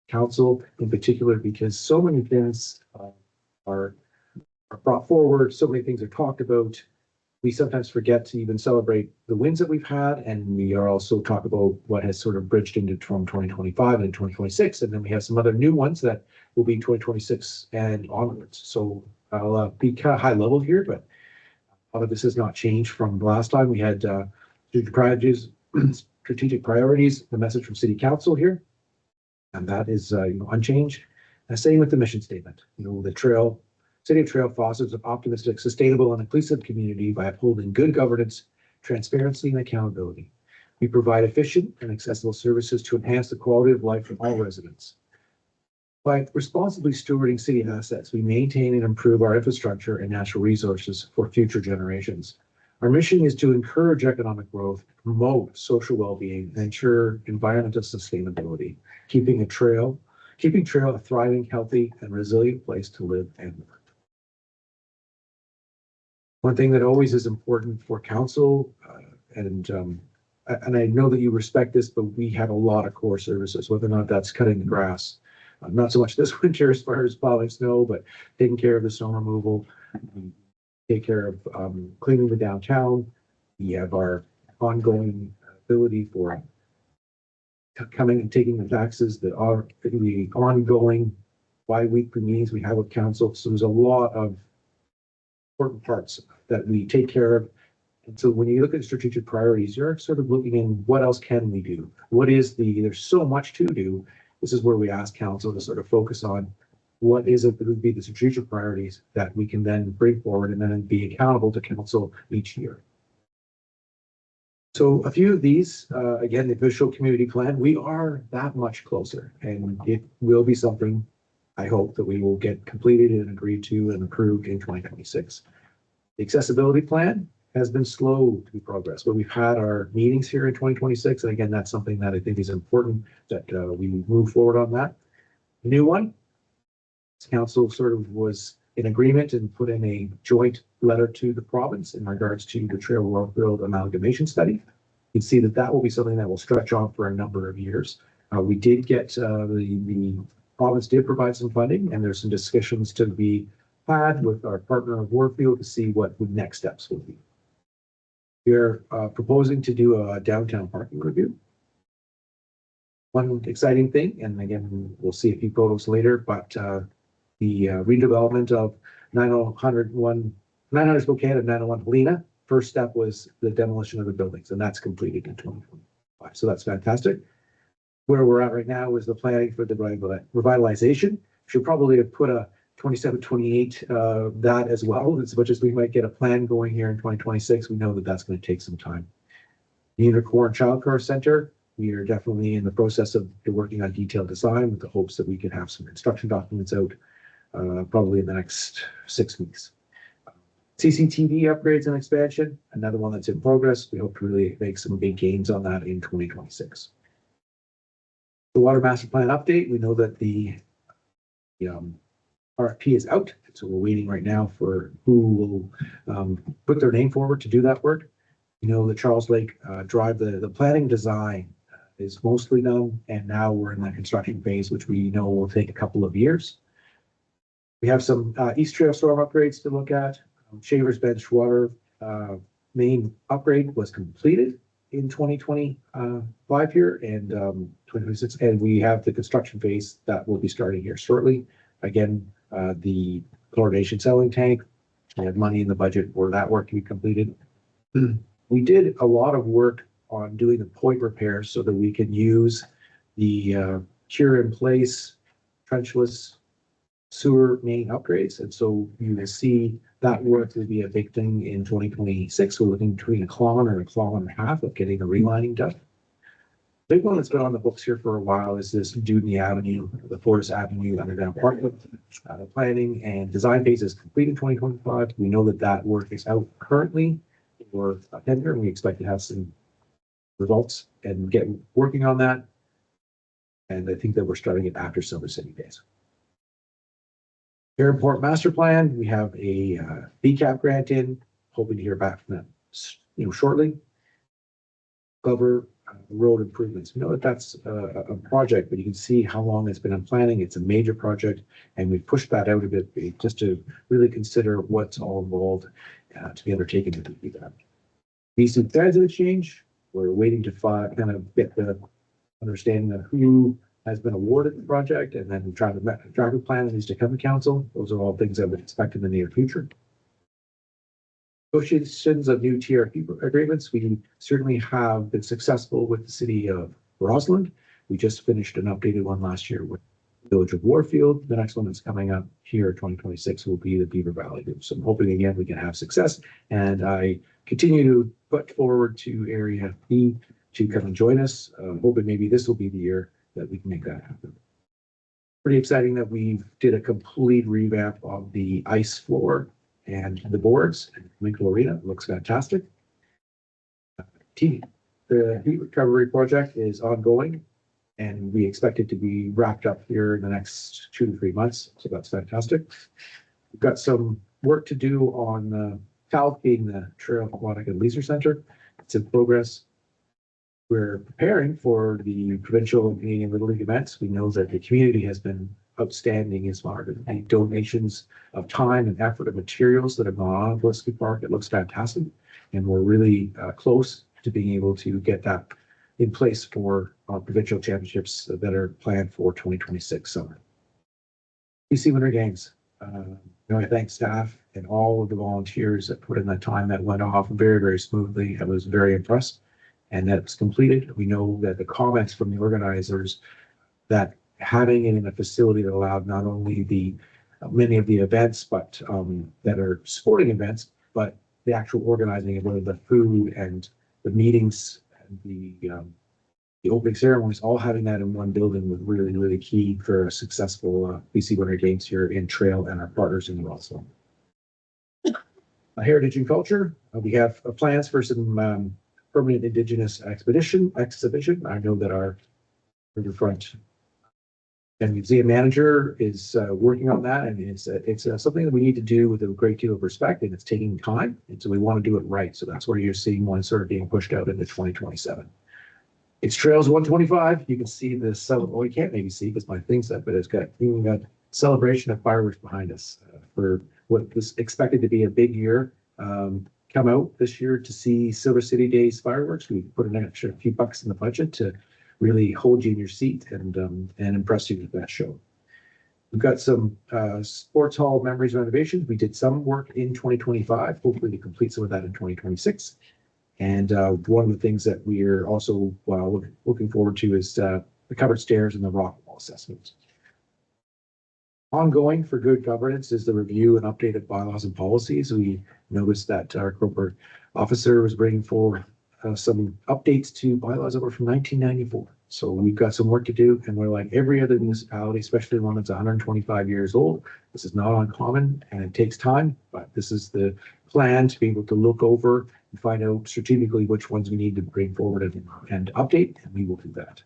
council in particular, because so many things are brought forward, so many things are talked about. We sometimes forget to even celebrate the wins that we've had, and we are also talk about what has sort of bridged into from 2025 and 2026, and then we have some other new ones that will be 2026 and onwards. So I'll be kind of high level here, but a lot of this has not changed from the last time. We had strategic priorities, the message from City Council here, and that is unchanged. Same with the mission statement. The City of Trail fosters an optimistic, sustainable, and inclusive community by upholding good governance, transparency, and accountability. We provide efficient and accessible services to enhance the quality of life for all residents. By responsibly stewarding city assets, we maintain and improve our infrastructure and natural resources for future generations. Our mission is to encourage economic growth, promote social well-being, and ensure environmental sustainability, keeping Trail a thriving, healthy, and resilient place to live and work. One thing that always is important for council, and I know that you respect this, but we have a lot of core services, whether or not that's cutting the grass, not so much this winter as far as plowing snow, but taking care of the snow removal, take care of cleaning the downtown. We have our ongoing ability for coming and taking the taxes that are the ongoing bi-weekly meetings we have with council. So there's a lot of important parts that we take care of. And so when you look at strategic priorities, you're sort of looking in what else can we do? There's so much to do. This is where we ask council to sort of focus on what is it that would be the strategic priorities that we can then bring forward and then be accountable to council each year. So a few of these, again, the official community plan, we are that much closer, and it will be something I hope that we will get completed and agreed to and approved in 2026. The accessibility plan has been slow to progress, but we've had our meetings here in 2026. And again, that's something that I think is important that we move forward on that. The new one, council sort of was in agreement and put in a joint letter to the province in regards to the Trail Wellfield amalgamation study. You can see that that will be something that will stretch on for a number of years. We did get the province did provide some funding, and there's some discussions to be had with our partner of Warfield to see what the next steps will be. We're proposing to do a downtown parking review. One exciting thing, and again, we'll see a few photos later, but the redevelopment of 900 Spokane and 901 Helena, first step was the demolition of the buildings, and that's completed in 2025. So that's fantastic. Where we're at right now is the planning for the revitalization. Should probably have put a 27, 28, that as well, as much as we might get a plan going here in 2026. We know that that's going to take some time. The Unicorn Child Care Center, we are definitely in the process of working on detailed design with the hopes that we can have some construction documents out probably in the next 6 weeks. CCTV upgrades and expansion, another one that's in progress. We hope to really make some big gains on that in 2026. The Water Master Plan update, we know that the RFP is out, so we're waiting right now for who will put their name forward to do that work. You know, the Charles Lake Drive, the planning design is mostly done, and now we're in the construction phase, which we know will take a couple of years. We have some East Trail storm upgrades to look at. Shavers Bench water main upgrade was completed in 2025 here and 2026, and we have the construction phase that will be starting here shortly. Again, the chlorination settling tank, we have money in the budget for that work to be completed. We did a lot of work on doing the point repairs so that we can use the cure in place trenchless sewer main upgrades. And so you will see that work will be a big thing in 2026. We're looking between a kilometer and a kilometer and a half of getting the relining done. Big one that's been on the books here for a while is this Dudney Avenue, the Forest Avenue underground parking. The planning and design phase is complete in 2025. We know that that work is out currently for a tender, and we expect to have some results and get working on that. And I think that we're starting it after Silver City Days. Airport Master Plan, we have a BCAP grant in, hoping to hear back from them shortly. Glover road improvements. We know that that's a project, but you can see how long it's been in planning. It's a major project, and we've pushed that out a bit just to really consider what's all involved to be undertaken to do that. Recent transit exchange, we're waiting to kind of get the understanding of who has been awarded the project, and then traffic plan that needs to come to council. Those are all things I would expect in the near future. Negotiations of new TRP agreements. We certainly have been successful with the city of Rossland. We just finished an updated one last year with the village of Warfield. The next one that's coming up here, 2026, will be the Beaver Valley Loop. So I'm hoping again we can have success, and I continue to put forward to Area B to come and join us. Hoping maybe this will be the year that we can make that happen. Pretty exciting that we did a complete revamp of the ice floor and the boards in Winkle Arena. It looks fantastic. The heat recovery project is ongoing, and we expect it to be wrapped up here in the next 2 to 3 months. So that's fantastic. We've got some work to do on cavalcating the Trail Aquatic and Leisure Center. It's in progress. We're preparing for the provincial and Canadian Little League events. We know that the community has been outstanding as far as the donations of time and effort and materials that have gone on at Gillespie Park. It looks fantastic, and we're really close to being able to get that in place for our provincial championships that are planned for 2026 summer. BC Winter Games. I thank staff and all of the volunteers that put in that time. That went off very, very smoothly. I was very impressed, and that was completed. We know that the comments from the organizers that having it in a facility that allowed not only the many of the events, but that are sporting events, but the actual organizing of whether the food and the meetings and the opening ceremonies, all having that in one building was really, really key for a successful BC Winter Games here in Trail and our partners in Rossland. Heritage and culture. We have plans for some permanent Indigenous exhibition. I know that our riverfront and museum manager is working on that, and it's something that we need to do with a great deal of respect, and it's taking time, and so we want to do it right. So that's where you're seeing one sort of being pushed out into 2027. It's Trails 125. You can see this. Well, you can't maybe see because my thing's up, but it's got celebration of fireworks behind us for what was expected to be a big year. Come out this year to see Silver City Days fireworks. We put an extra few bucks in the budget to really hold you in your seat and impress you with that show. We've got some sports hall memories renovations. We did some work in 2025, hopefully to complete some of that in 2026. And one of the things that we're also looking forward to is the covered stairs and the rock wall assessment. Ongoing for good governance is the review and update of bylaws and policies. We noticed that our corporate officer was bringing forward some updates to bylaws that were from 1994. So we've got some work to do, and we're like every other municipality, especially one that's 125 years old. This is not uncommon, and it takes time, but this is the plan to be able to look over and find out strategically which ones we need to bring forward and update, and we will do that.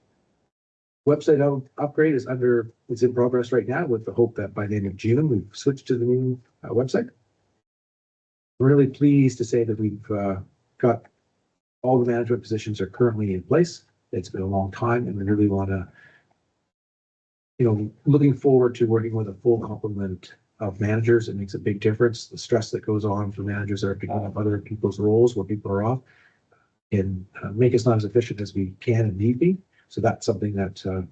Website upgrade is in progress right now, with the hope that by the end of June we've switched to the new website. I'm really pleased to say that we've got all the management positions are currently in place. It's been a long time, and we really want to, looking forward to working with a full complement of managers. It makes a big difference. The stress that goes on for managers that are picking up other people's roles where people are off can make us not as efficient as we can and need be. So that's something that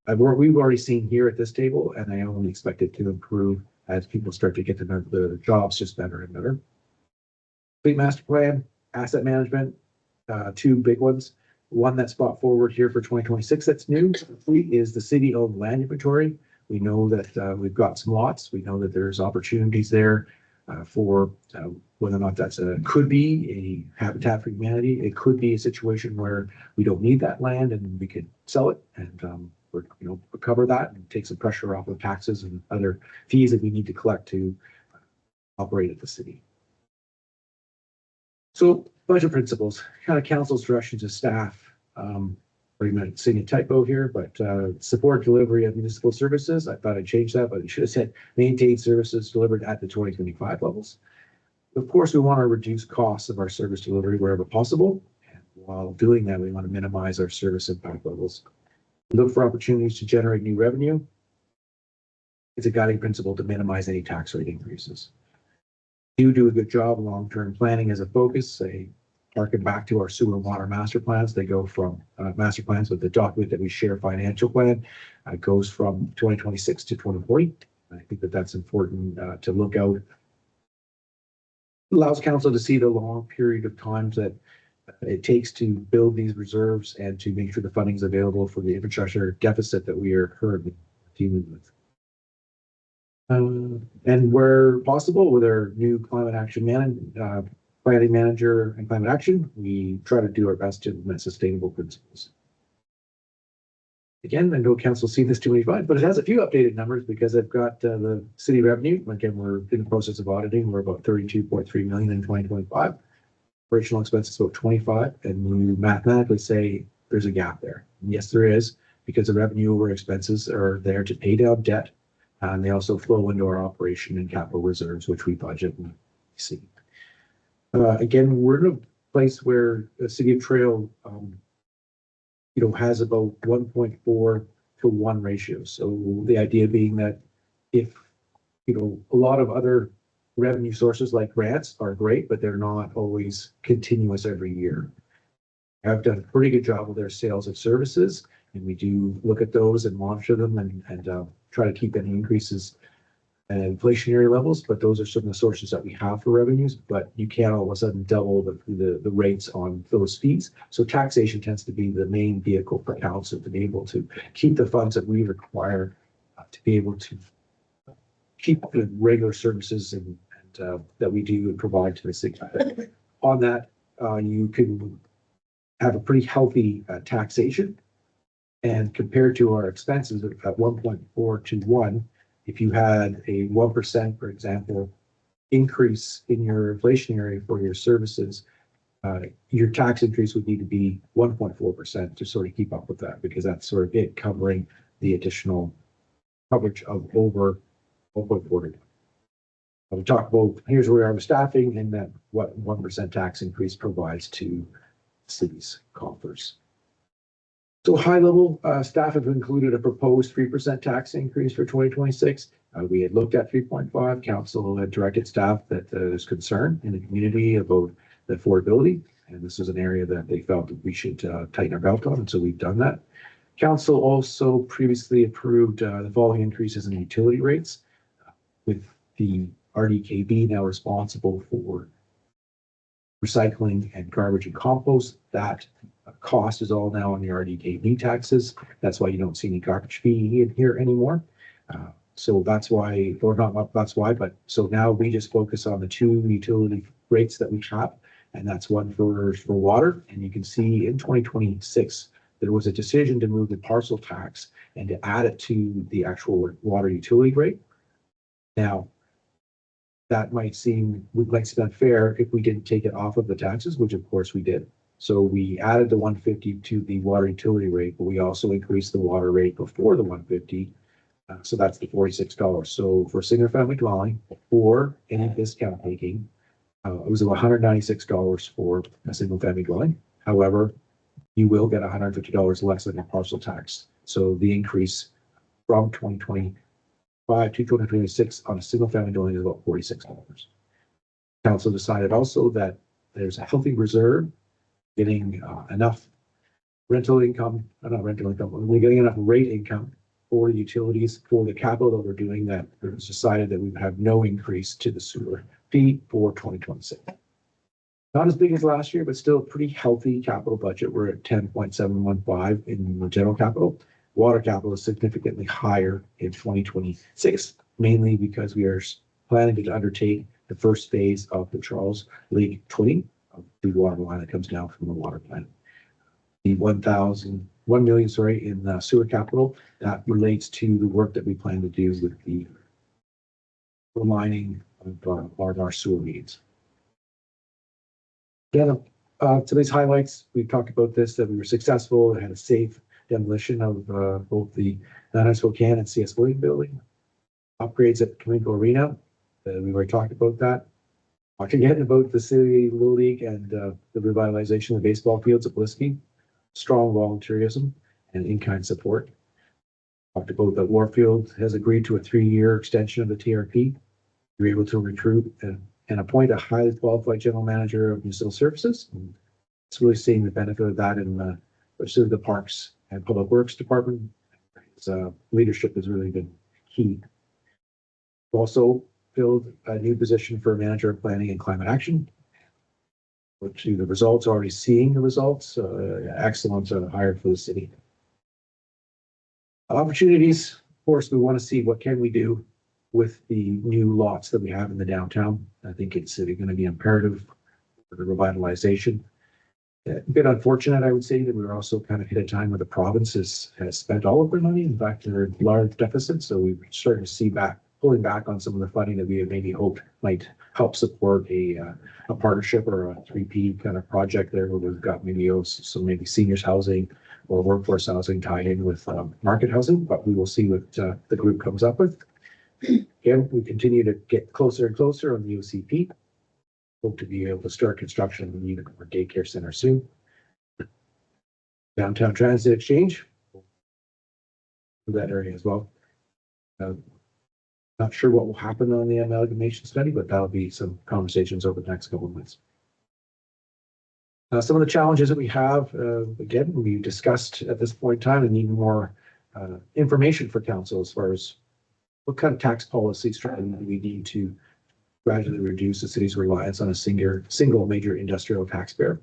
we've already seen here at this table, and I only expect it to improve as people start to get to know their jobs just better and better. Fleet master plan, asset management, two big ones. One that's brought forward here for 2026 that's new is the city-owned land inventory. We know that we've got some lots. We know that there's opportunities there for whether or not that's could be a Habitat for Humanity. It could be a situation where we don't need that land and we could sell it and recover that and take some pressure off of taxes and other fees that we need to collect to operate at the city. So budget principles, kind of council's direction to staff. Pretty much seeing a typo here, but support delivery of municipal services. I thought I'd change that, but it should have said maintain services delivered at the 2025 levels. Of course, we want to reduce costs of our service delivery wherever possible. And While doing that, we want to minimize our service impact levels. Look for opportunities to generate new revenue. It's a guiding principle to minimize any tax rate increases. Do a good job. Long-term planning as a focus. Say, harken back to our sewer and water master plans. They go from master plans with the document that we share financial plan goes from 2026 to 2040. I think that that's important to look out. Allows council to see the long period of times that it takes to build these reserves and to make sure the funding is available for the infrastructure deficit that we are currently dealing with. And where possible, with our new climate action planning manager and climate action, we try to do our best to implement sustainable principles. Again, I know council seen this too many times, but it has a few updated numbers because I've got the city revenue. Again, we're in the process of auditing. We're about 32.3 million in 2025. Operational expenses about 25, and we mathematically say there's a gap there. And yes, there is, because the revenue over expenses are there to pay down debt. And they also flow into our operation and capital reserves, which we budget and see. Again, we're in a place where the city of Trail, has about 1.4 to 1 ratio. So the idea being that if, a lot of other revenue sources like grants are great, but they're not always continuous every year. I've done a pretty good job with their sales of services, and we do look at those and monitor them and try to keep any increases at inflationary levels. But those are some of the sources that we have for revenues. But you can't all of a sudden double the rates on those fees. So taxation tends to be the main vehicle for council to be able to keep the funds that we require to be able to keep the regular services and that we do and provide to the city. On that, you can have a pretty healthy taxation. And compared to our expenses at 1.4 to 1, if you had a 1%, for example, increase in your inflationary for your services, your tax increase would need to be 1.4% to sort of keep up with that, because that's sort of it covering the additional coverage of over 1.4. We talk about here's where we are with staffing and that what 1% tax increase provides to cities' coffers. So high level staff have included a proposed 3% tax increase for 2026. We had looked at 3.5. Council had directed staff that there's concern in the community about the affordability. And this is an area that they felt that we should tighten our belt on. And so we've done that. Council also previously approved the following increases in utility rates, with the RDKB now responsible for recycling and garbage and compost. That cost is all now on the RDKB taxes. That's why you don't see any garbage fee in here anymore. So that's why, or not that's why, but so now we just focus on the two utility rates that we have, and that's one for water. And you can see in 2026, there was a decision to move the parcel tax and to add it to the actual water utility rate. Now, that might seem unfair if we didn't take it off of the taxes, which of course we did. So we added the 150 to the water utility rate, but we also increased the water rate before the 150. So that's the $46. So for a single family dwelling, or any discount taking, it was $196 for a single family dwelling. However, you will get $150 less than your parcel tax. So the increase from 2025 to 2026 on a single family dwelling is about $46. Council decided also that there's a healthy reserve, getting enough rental income, not rental income, we're getting enough rate income for utilities for the capital that we're doing, that it was decided that we would have no increase to the sewer fee for 2026. Not as big as last year, but still a pretty healthy capital budget. We're at 10.715 in the general capital. Water capital is significantly higher in 2026, mainly because we are planning to undertake the first phase of the Charles Lake twinning of the water line that comes down from the water plant. The 1 million, in sewer capital, that relates to the work that we plan to do with the lining of our sewer needs. Again, today's highlights, we've talked about this, that we were successful, had a safe demolition of both the Nana Spokane and CS William building. Upgrades at the Comingo Arena, we've already talked about that. Talked again about the City Little League and the revitalization of the baseball fields at Bliski, strong volunteerism and in-kind support. Talked about that Warfield has agreed to a 3-year extension of the TRP. We're able to recruit and appoint a highly qualified general manager of municipal services. And it's really seeing the benefit of that in the Parks and Public Works Department. His leadership has really been key. Also filled a new position for manager of planning and climate action. Which the results, already seeing the results, excellent hire for the city. Opportunities, of course, we want to see what can we do with the new lots that we have in the downtown. I think it's going to be imperative for the revitalization. A bit unfortunate, I would say, that we were also kind of hit a time where the province has spent all of their money. In fact, they're in large deficits, so we're starting to see pulling back on some of the funding that we had maybe hoped might help support a partnership or a 3P kind of project there, where we've got maybe maybe seniors housing or workforce housing tied in with market housing, but we will see what the group comes up with. Again, we continue to get closer and closer on the OCP. Hope to be able to start construction of the unit for daycare center soon. Downtown Transit Exchange, that area as well. Not sure what will happen on the amalgamation study, but that'll be some conversations over the next couple of months. Some of the challenges that we have, again, we discussed at this point in time, and need more information for council as far as what kind of tax policy strategy do we need to gradually reduce the city's reliance on a single major industrial taxpayer.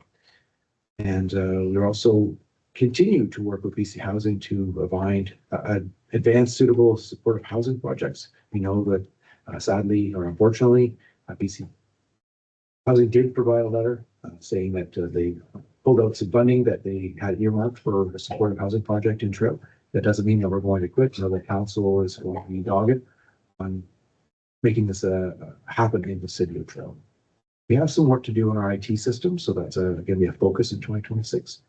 And we're also continue to work with BC Housing to advance suitable supportive housing projects. We know that sadly or unfortunately, BC Housing did provide a letter saying that they pulled out some funding that they had earmarked for a supportive housing project in Trail. That doesn't mean that we're going to quit. So the council is going to be dogged on making this happen in the city of Trail. We have some work to do on our IT system, so that's going to be a focus in 2026.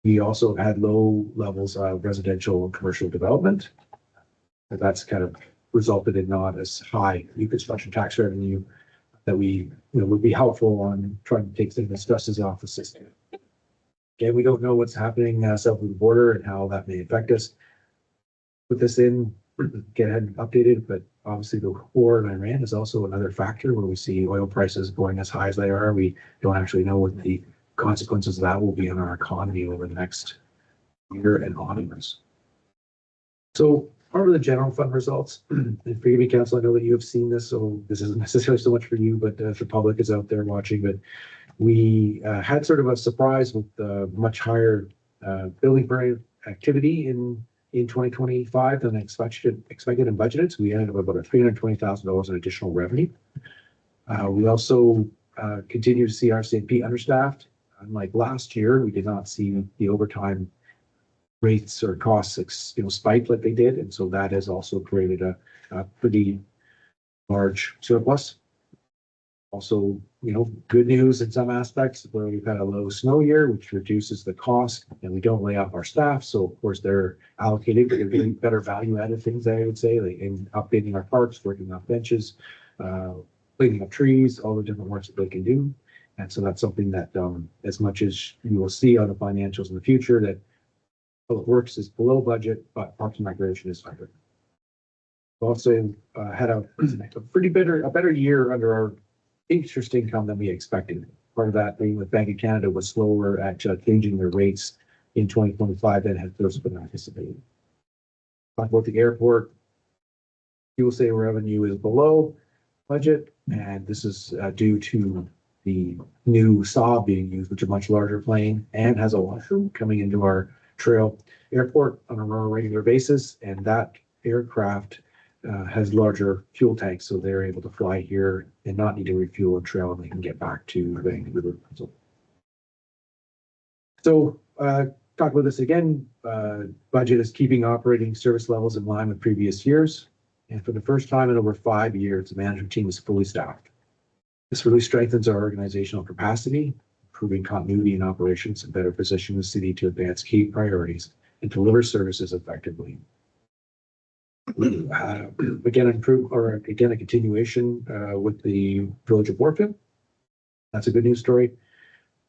We also had low levels of residential and commercial development. And that's kind of resulted in not as high new construction tax revenue that we would be helpful on trying to take some of the stresses off the system. Again, we don't know what's happening south of the border and how that may affect us. Put this in, get ahead and updated, but obviously the war in Iran is also another factor where we see oil prices going as high as they are. We don't actually know what the consequences of that will be on our economy over the next year and onwards. So part of the general fund results, and forgive me, council, I know that you have seen this, so this isn't necessarily so much for you, but the public is out there watching. But we had sort of a surprise with much higher building permit activity in 2025 than expected and budgeted. So we ended up about $320,000 in additional revenue. We also continue to see RCMP understaffed. Unlike last year, we did not see the overtime rates or costs spike like they did, and so that has also created a pretty large surplus. Also, good news in some aspects where we've had a low snow year, which reduces the cost, and we don't lay off our staff. So of course they're allocated, but they're getting better value-added things, I would say, like in updating our parks, working off benches, cleaning up trees, all the different works that they can do. And so that's something that, as much as you will see on the financials in the future, that Public Works is below budget, but Parks and Recreation is under. We also had a better year under our interest income than we expected. Part of that being with Bank of Canada was slower at changing their rates in 2025 than had first been anticipated. Talk about the airport. Fuel saving revenue is below budget, and this is due to the new Saab being used, which is a much larger plane and has a washroom coming into our Trail Airport on a more regular basis, and that aircraft has larger fuel tanks, so they're able to fly here and not need to refuel and Trail, and they can get back to Vancouver. So talk about this again. Budget is keeping operating service levels in line with previous years, and for the first time in over 5 years, the management team is fully staffed. This really strengthens our organizational capacity, improving continuity in operations, and better position the city to advance key priorities and deliver services effectively. Again, a continuation with the Village of Warfield. That's a good news story.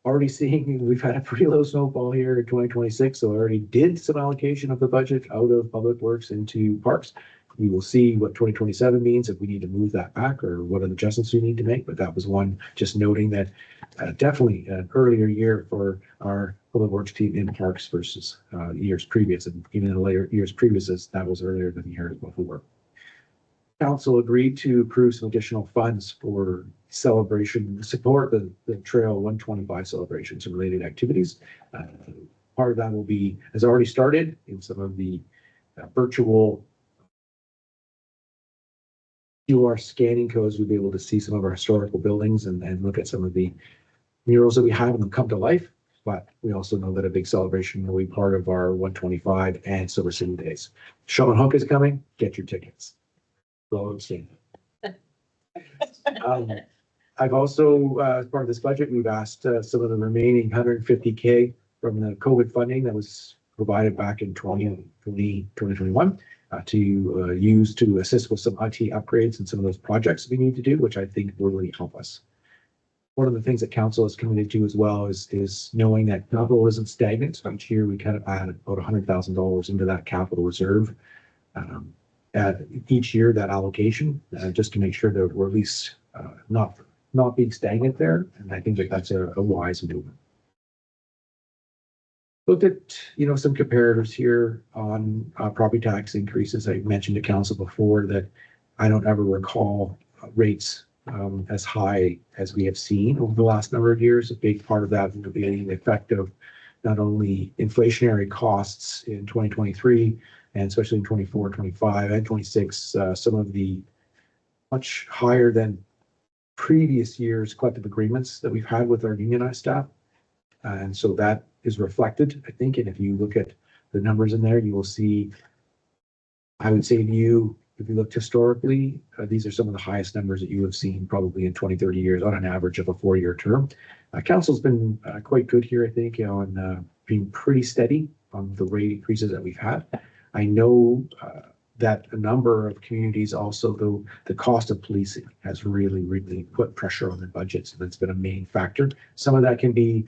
Already seeing we've had a pretty low snowfall here in 2026, so I already did some allocation of the budget out of Public Works into Parks. We will see what 2027 means, if we need to move that back or what are the adjustments we need to make. But that was one, just noting that definitely an earlier year for our Public Works team in Parks versus years previous, and even in the later years previous, that was earlier than the years before. Council agreed to approve some additional funds for celebration, support the Trail 125 celebrations and related activities. Part of that has already started in some of the virtual QR scanning codes. We'll be able to see some of our historical buildings and look at some of the murals that we have and them come to life. But we also know that a big celebration will be part of our 125 and Silver City Days. Shaman Hook is coming. Get your tickets. I've also, as part of this budget, we've asked some of the remaining 150K from the COVID funding that was provided back in 2021 to use to assist with some IT upgrades and some of those projects we need to do, which I think will really help us. One of the things that council is committed to as well is knowing that capital isn't stagnant. So each year we kind of add about $100,000 into that capital reserve. Each year, that allocation, just to make sure that we're at least not being stagnant there. And I think that that's a wise movement. Looked at, some comparators here on property tax increases. I mentioned to council before that I don't ever recall rates as high as we have seen over the last number of years. A big part of that will be the effect of not only inflationary costs in 2023, and especially in 24, 25, and 26, some of the much higher than previous years collective agreements that we've had with our unionized staff. And so that is reflected, I think. And if you look at the numbers in there, you will see, I would say to you, if you looked historically, these are some of the highest numbers that you have seen probably in 20, 30 years on an average of a 4-year term. Council's been quite good here, I think, on being pretty steady on the rate increases that we've had. I know that a number of communities also, though, the cost of policing has really, really put pressure on their budgets, and that's been a main factor. Some of that can be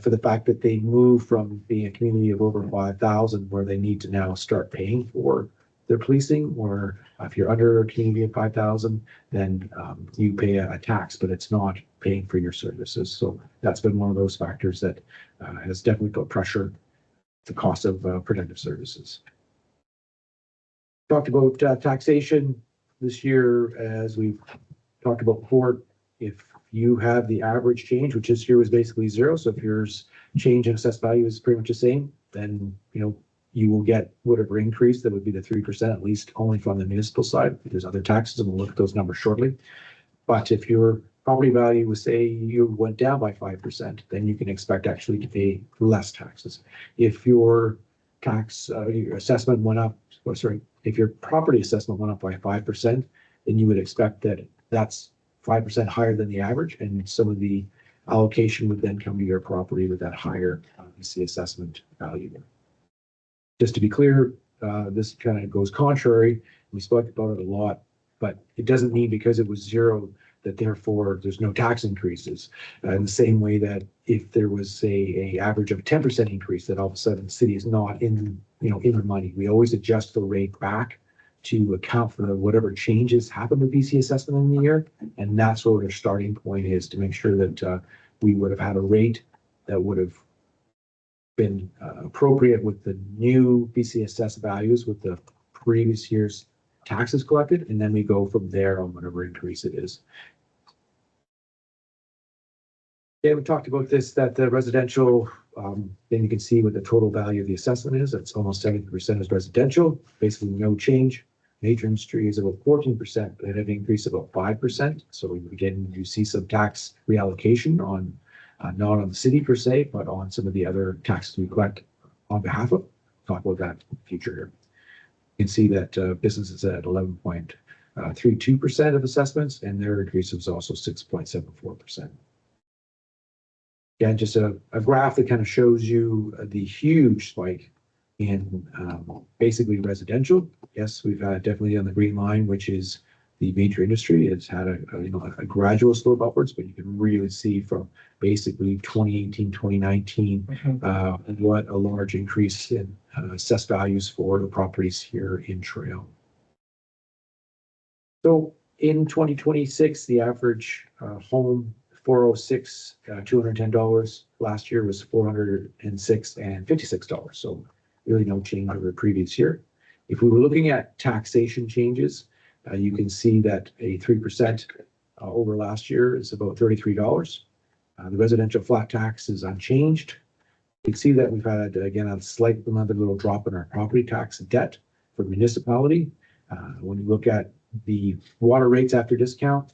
for the fact that they move from being a community of over 5,000, where they need to now start paying for their policing, or if you're under a community of 5,000, then you pay a tax, but it's not paying for your services. So that's been one of those factors that has definitely put pressure the cost of protective services. Talked about taxation this year, as we've talked about before. If you have the average change, which this year was basically zero, so if yours change in assessed value is pretty much the same, then you will get whatever increase that would be the 3%, at least only from the municipal side. There's other taxes, and we'll look at those numbers shortly. But if your property value was, say, you went down by 5%, then you can expect actually to pay less taxes. If your your assessment went up, if your property assessment went up by 5%, then you would expect that that's 5% higher than the average, and some of the allocation would then come to your property with that higher assessment value. Just to be clear, this kind of goes contrary. We spoke about it a lot, but it doesn't mean because it was zero that therefore there's no tax increases. In the same way that if there was a average of 10% increase, that all of a sudden the city is not in the money. We always adjust the rate back to account for whatever changes happen with BC assessment in the year, and that's what our starting point is, to make sure that we would have had a rate that would have been appropriate with the new BC assessed values with the previous year's taxes collected, and then we go from there on whatever increase it is. Yeah, we talked about this, that the residential, then you can see what the total value of the assessment is. It's almost 70% is residential, basically no change. Major industry is about 14%, but an increase of about 5%. So again, you see some tax reallocation on not on the city per se, but on some of the other taxes we collect on behalf of. Talk about that in the future here. You can see that business is at 11.32% of assessments, and their increase was also 6.74%. Again, just a graph that kind of shows you the huge spike in basically residential. Yes, we've had definitely on the green line, which is the major industry. It's had a gradual slope upwards, but you can really see from basically 2018, 2019, what a large increase in assessed values for the properties here in Trail. So in 2026, the average home 406, $210. Last year was 406 and $56. So really no change over the previous year. If we were looking at taxation changes, you can see that a 3% over last year is about $33. The residential flat tax is unchanged. You can see that we've had, again, another little drop in our property tax debt for municipality. When you look at the water rates after discount,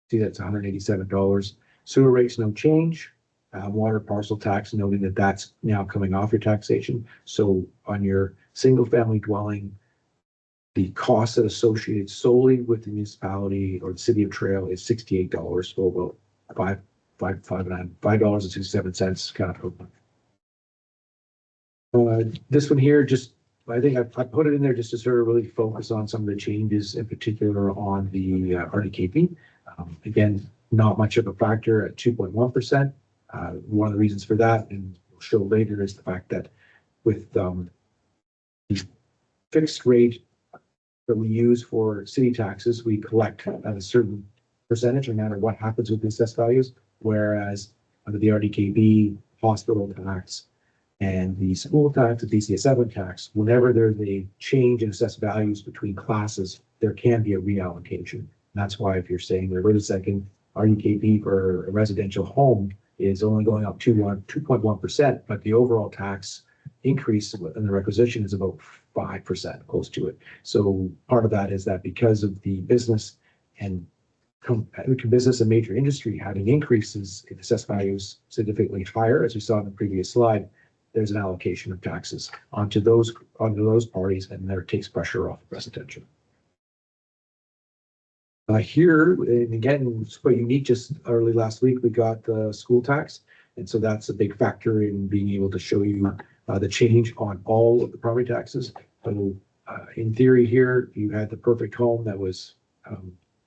see that's $187. Sewer rates, no change. Water parcel tax, noting that that's now coming off your taxation. So on your single family dwelling, the cost that associated solely with the municipality or the city of Trail is $68. So about $5.67 kind of. This one here, just I think I put it in there just to sort of really focus on some of the changes, in particular on the RDKP. Again, not much of a factor at 2.1%. One of the reasons for that, and we'll show later, is the fact that with the fixed rate that we use for city taxes, we collect at a certain percentage no matter what happens with the assessed values, whereas under the RDKB, hospital tax, and the school tax, the DCS7 tax, whenever there's a change in assessed values between classes, there can be a reallocation. And that's why if you're saying that, wait a second, RDKB for a residential home is only going up 2.1%, but the overall tax increase in the requisition is about 5%, close to it. So part of that is that because of the business and major industry having increases in assessed values significantly higher, as we saw in the previous slide, there's an allocation of taxes onto those parties, and there takes pressure off residential. Here, and again, it's quite unique. Just early last week, we got the school tax, and so that's a big factor in being able to show you the change on all of the property taxes. So, in theory, here you had the perfect home that was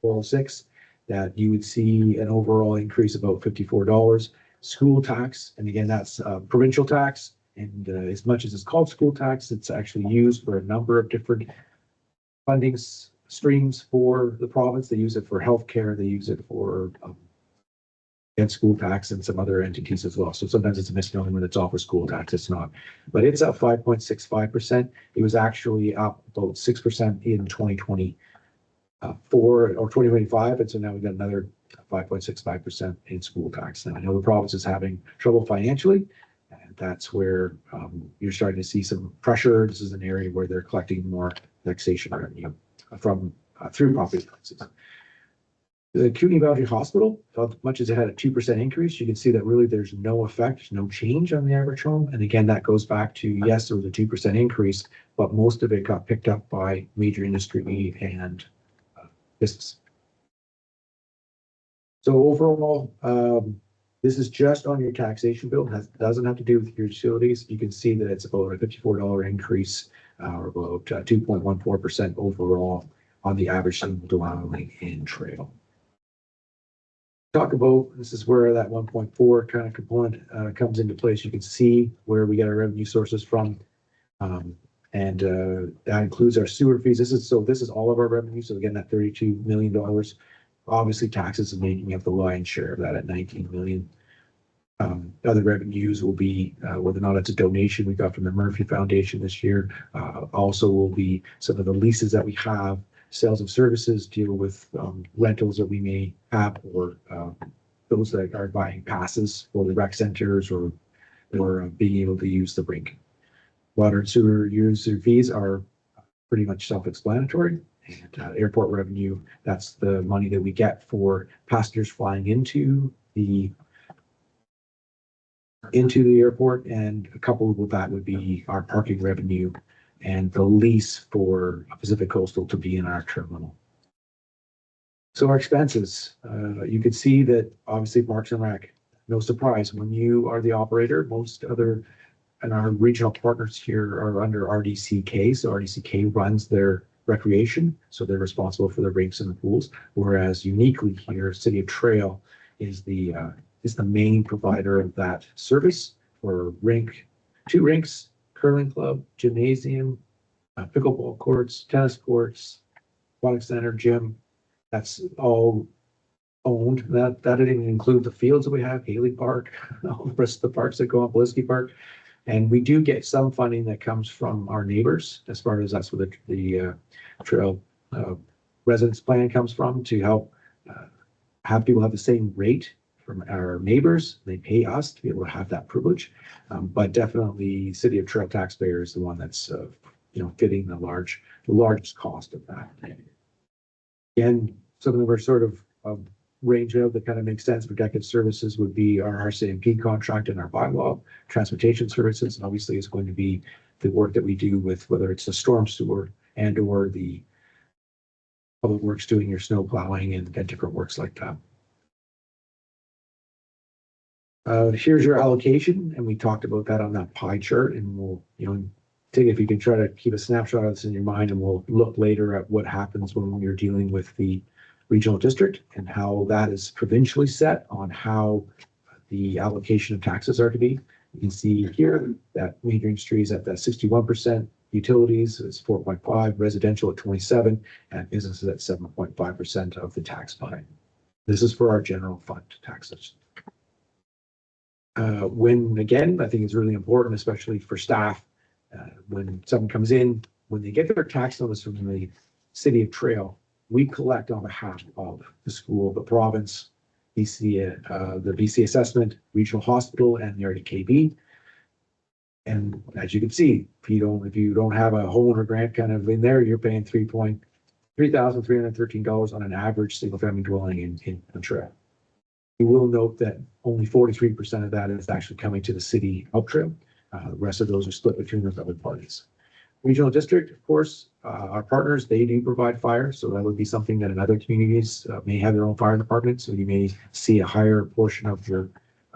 406, that you would see an overall increase of about $54. School tax, and again, that's provincial tax. And as much as it's called school tax, it's actually used for a number of different funding streams for the province. They use it for healthcare. They use it for and school tax and some other entities as well. So sometimes it's a misnomer when it's all for school tax. It's not, but it's up 5.65%. It was actually up about 6% in 2024 or 2025, and so now we've got another 5.65% in school tax. And I know the province is having trouble financially, and that's where you're starting to see some pressure. This is an area where they're collecting more taxation revenue from through property taxes. The CUNY Boundary Hospital, as much as it had a 2% increase, you can see that really there's no effect, no change on the average home. And again, that goes back to, yes, there was a 2% increase, but most of it got picked up by major industry and business. So overall, this is just on your taxation bill. It doesn't have to do with your utilities. You can see that it's about a $54 increase, or about 2.14% overall on the average single dwelling in Trail. Talk about, this is where that 1.4 kind of component comes into place. You can see where we get our revenue sources from. And that includes our sewer fees. This is all of our revenue. So again, that $32 million. Obviously, taxes are making up the lion's share of that at $19 million. Other revenues will be whether or not it's a donation we got from the Murphy Foundation this year. Also will be some of the leases that we have. Sales of services deal with rentals that we may have, or those that are buying passes for the rec centers, or being able to use the rink. Water and sewer user fees are pretty much self-explanatory. And airport revenue, that's the money that we get for passengers flying into the airport, and coupled with that would be our parking revenue and the lease for Pacific Coastal to be in our terminal. So our expenses, you could see that obviously Parks and Rec, no surprise, when you are the operator, most other and our regional partners here are under RDCK. So RDCK runs their recreation, so they're responsible for the rinks and the pools. Whereas uniquely here, City of Trail is the main provider of that service for two rinks, curling club, gymnasium, pickleball courts, tennis courts, aquatic center, gym. That's all owned. That didn't include the fields that we have, Haley Park, all the rest of the parks that go on Pulaski Park. And we do get some funding that comes from our neighbors, as far as that's where the trail residence plan comes from, to help have people have the same rate from our neighbors. They pay us to be able to have that privilege. But definitely City of Trail taxpayer is the one that's getting the largest cost of that. Again, some of them are sort of range of that kind of makes sense. Protective services would be our RCMP contract and our bylaw. Transportation services, and obviously, is going to be the work that we do with whether it's the storm sewer and or the public works doing your snow plowing and different works like that. Here's your allocation, and we talked about that on that pie chart, and we'll take if you can try to keep a snapshot of this in your mind, and we'll look later at what happens when you're dealing with the regional district and how that is provincially set on how the allocation of taxes are to be. You can see here that major industry is at that 61%, utilities is 4.5%, residential at 27%, and businesses at 7.5% of the tax pie. This is for our general fund taxes. When again, I think it's really important, especially for staff, when someone comes in, when they get their tax notice from the City of Trail, we collect on behalf of the school, the province, BC, the BC assessment, regional hospital, and the RDKB. And as you can see, if you don't have a homeowner grant kind of in there, you're paying $3,313 on an average single family dwelling in Trail. You will note that only 43% of that is actually coming to the city of Trail. The rest of those are split between the other parties. Regional district, of course, our partners, they do provide fire. So that would be something that in other communities may have their own fire department. So you may see a higher portion of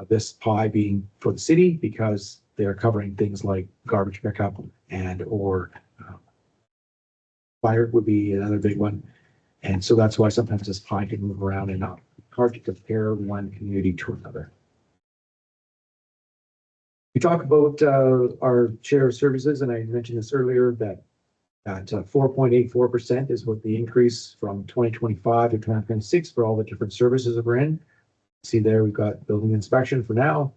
this pie being for the city because they're covering things like garbage pickup and or fire would be another big one. And so that's why sometimes this pie can move around and not hard to compare one community to another. We talk about our share of services, and I mentioned this earlier that 4.84% is what the increase from 2025 to 2026 for all the different services that we're in. See there, we've got building inspection for now.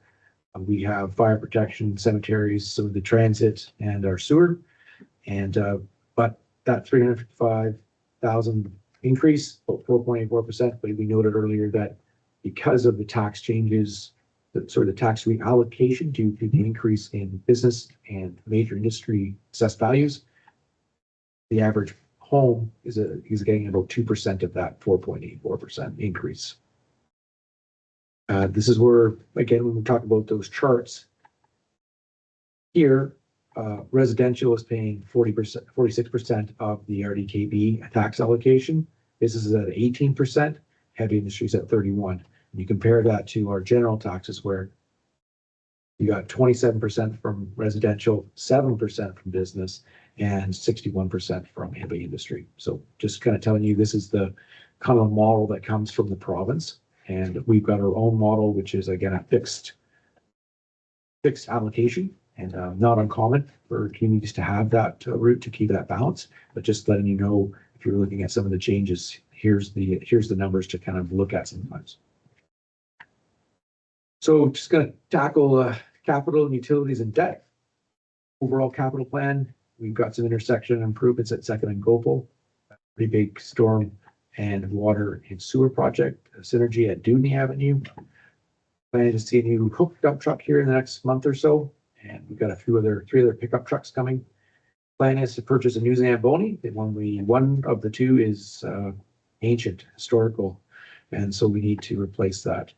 We have fire protection, cemeteries, some of the transit, and our sewer. And but that 355,000 increase, 4.84%. But we noted earlier that because of the tax changes, the tax reallocation due to the increase in business and major industry assessed values, the average home is getting about 2% of that 4.84% increase. This is where, again, when we talk about those charts here, residential is paying 40%, 46% of the RDKB tax allocation. Business is at 18%, heavy industries at 31%. You compare that to our general taxes where you got 27% from residential, 7% from business, and 61% from heavy industry. So just kind of telling you, this is the kind of model that comes from the province. And we've got our own model, which is again a fixed allocation, and not uncommon for communities to have that route to keep that balance. But just letting you know, if you're looking at some of the changes, here's the numbers to kind of look at sometimes. So just going to tackle capital and utilities and debt. Overall capital plan, we've got some intersection improvements at Second and Gopal, pretty big storm and water and sewer project, synergy at Dewdney Avenue. Planning to see a new hook dump truck here in the next month or so. And we've got three other pickup trucks coming. Plan is to purchase a new Zamboni. One of the two is ancient, historical, and so we need to replace that.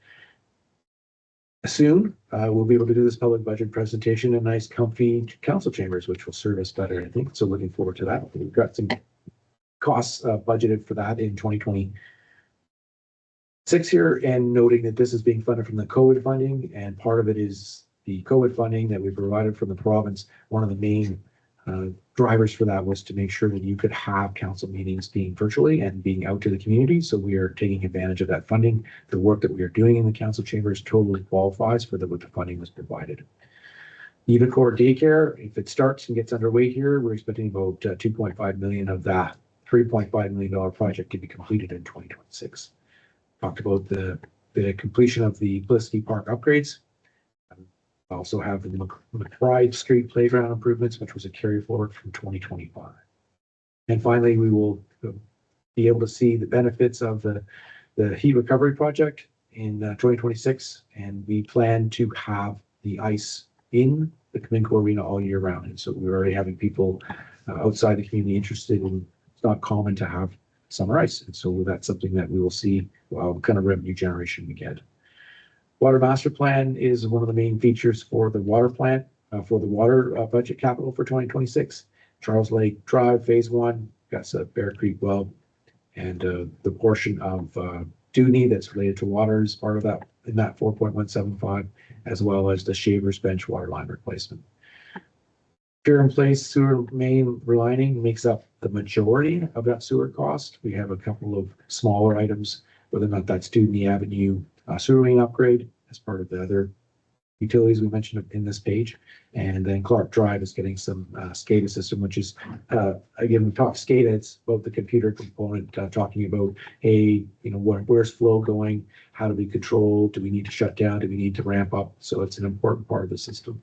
Soon, we'll be able to do this public budget presentation in nice, comfy council chambers, which will serve us better, I think. So looking forward to that. We've got some costs budgeted for that in 2026 here, and noting that this is being funded from the COVID funding, and part of it is the COVID funding that we provided from the province, one of the main drivers for that was to make sure that you could have council meetings being virtually and being out to the community. So we are taking advantage of that funding. The work that we are doing in the council chambers totally qualifies for what the funding was provided. Even core daycare, if it starts and gets underway here, we're expecting about 2.5 million of that $3.5 million project to be completed in 2026. Talked about the completion of the Felicity Park upgrades. Also have the McBride Street playground improvements, which was a carry forward from 2025. And finally, we will be able to see the benefits of the heat recovery project in 2026. And we plan to have the ice in the Cominco Arena all year round. And so we're already having people outside the community interested in, it's not common to have summer ice. And so that's something that we will see what kind of revenue generation we get. Water master plan is one of the main features for the water plant, for the water budget capital for 2026. Charles Lake Drive, phase 1, got a Bear Creek well, and the portion of Dewey that's related to water is part of that in that 4.175, as well as the Shavers Bench water line replacement. Pier in place sewer main relining makes up the majority of that sewer cost. We have a couple of smaller items, whether or not that's Dewey Avenue sewer main upgrade as part of the other utilities we mentioned in this page. And then Clark Drive is getting some SCADA system, which is, again, we talked SCADA, it's about the computer component, talking about, hey, you know, where's flow going? How do we control? Do we need to shut down? Do we need to ramp up? So it's an important part of the system.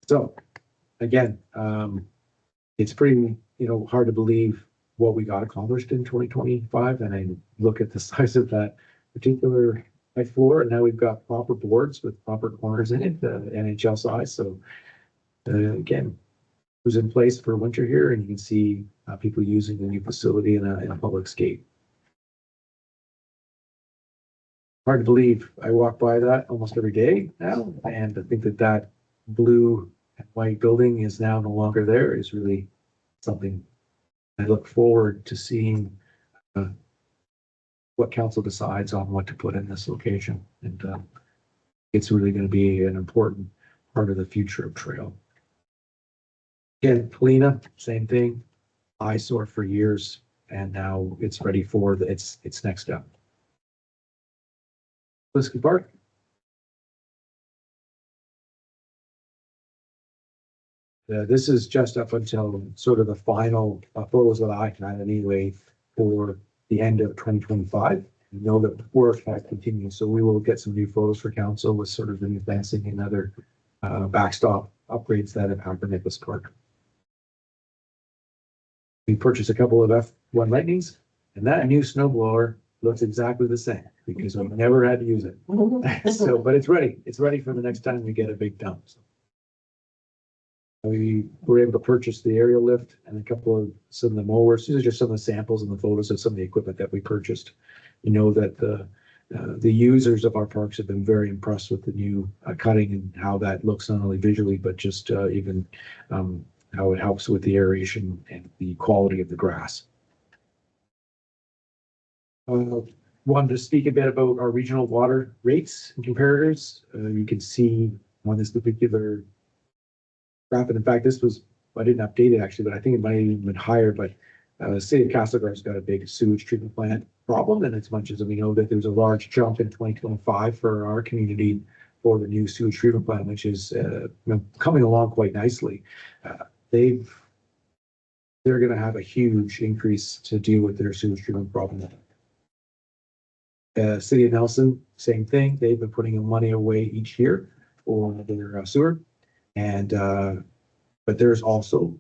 So again, it's pretty, you know, hard to believe what we got accomplished in 2025. And I look at the size of that particular floor, and now we've got proper boards with proper corners in it, the NHL size. So again, it was in place for winter here, and you can see people using the new facility in a public skate. Hard to believe I walk by that almost every day now, and I think that blue and white building is now no longer there is really something I look forward to seeing what council decides on what to put in this location. And it's really going to be an important part of the future of trail. Again, Polina, same thing, eyesore for years, and now it's ready for its next step. Felicity Park. This is just up until sort of the final photos that I had anyway for the end of 2025. We know that the work has continued, so we will get some new photos for council with sort of the new fencing and other backstop upgrades that have happened at this park. We purchased a couple of F1 Lightnings, and that new snowblower looks exactly the same because we never had to use it. So, but it's ready. It's ready for the next time we get a big dump. So. We were able to purchase the aerial lift and a couple of some of the mowers. These are just some of the samples and the photos of some of the equipment that we purchased. You know that the users of our parks have been very impressed with the new cutting and how that looks not only visually, but just even how it helps with the aeration and the quality of the grass. Wanted to speak a bit about our regional water rates and comparators. You can see on this particular graph, and in fact, this was, I didn't update it actually, but I think it might have even been higher, but the city of Castlegarth's got a big sewage treatment plant problem, and as much as we know that there's a large jump in 2025 for our community for the new sewage treatment plant, which is coming along quite nicely. They're going to have a huge increase to deal with their sewage treatment problem. City of Nelson, same thing. They've been putting money away each year for their sewer. And but there's also,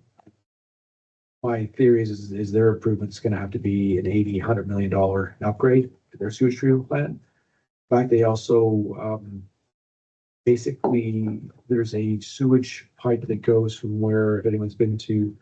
my theory is their improvement's going to have to be an $80–100 million upgrade to their sewage treatment plant. In fact, they also basically there's a sewage pipe that goes from where, if anyone's been to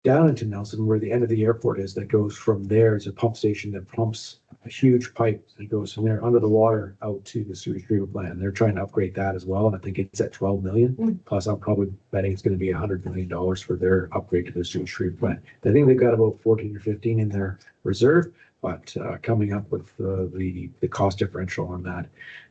down into Nelson, where the end of the airport is, that goes from there. It's a pump station that pumps a huge pipe that goes from there under the water out to the sewage treatment plant. And they're trying to upgrade that as well. And I think it's at 12 million. Plus, I'm probably betting it's going to be $100 million for their upgrade to the sewage treatment plant. I think they've got about 14 or 15 in their reserve, but coming up with the cost differential on that.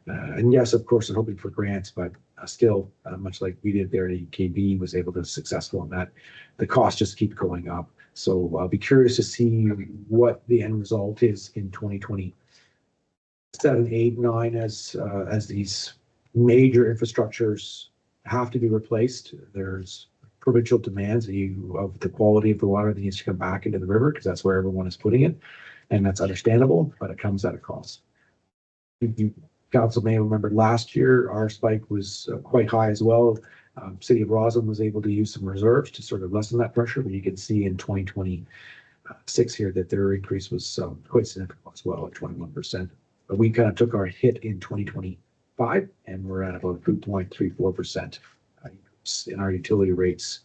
And yes, of course, they're hoping for grants, but still, much like we did there, KB was able to successful in that. The costs just keep going up. So I'll be curious to see what the end result is in 2027, 8, 9 as these major infrastructures have to be replaced. There's provincial demands of the quality of the water that needs to come back into the river because that's where everyone is putting it. And that's understandable, but it comes at a cost. Council may remember last year, our spike was quite high as well. City of Roslyn was able to use some reserves to sort of lessen that pressure, but you can see in 2026 here that their increase was quite significant as well at 21%. But we kind of took our hit in 2025 and we're at about 2.34% in our utility rates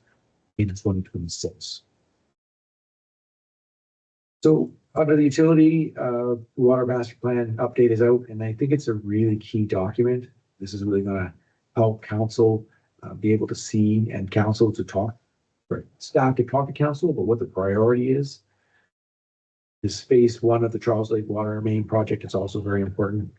in 2026. So under the utility, water master plan update is out, and I think it's a really key document. This is really going to help council be able to see and council to talk, or staff to talk to council about what the priority is. This phase 1 of the Charles Lake Water Main project is also very important.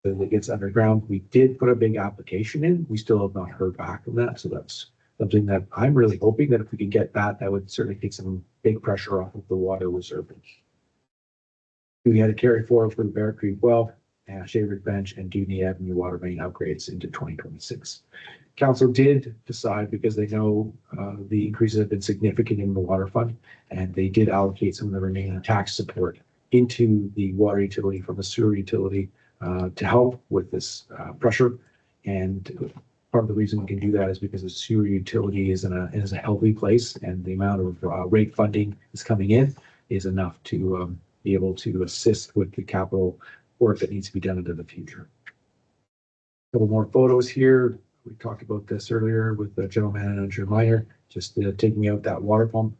That it gets underground. We did put a big application in. We still have not heard back from that, so that's something that I'm really hoping that if we could get that, that would certainly take some big pressure off of the water reserve. We had to carry forward for the Bear Creek Well, Shaver Bench, and Dewey Avenue water main upgrades into 2026. Council did decide, because they know the increases have been significant in the water fund, and they did allocate some of the remaining tax support into the water utility from the sewer utility to help with this pressure. And part of the reason we can do that is because the sewer utility is a healthy place, and the amount of rate funding is coming in is enough to be able to assist with the capital work that needs to be done into the future. A couple more photos here. We talked about this earlier with the general manager Minor, just taking out that water pump.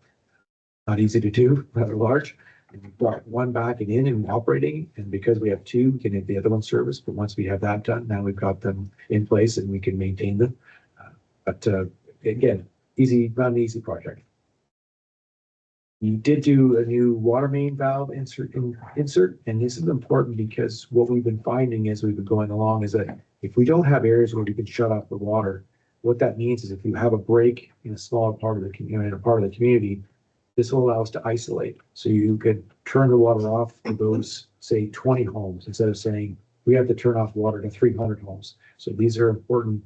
Not easy to do, rather large. And we've got one back and in and operating, and because we have two, we can get the other one serviced. But once we have that done, now we've got them in place and we can maintain them. But again, not an easy project. We did do a new water main valve insert, and this is important because what we've been finding as we've been going along is that if we don't have areas where we can shut off the water, what that means is if you have a break in a smaller part of the community, this will allow us to isolate. So you could turn the water off for those, say, 20 homes instead of saying we have to turn off water to 300 homes. So these are important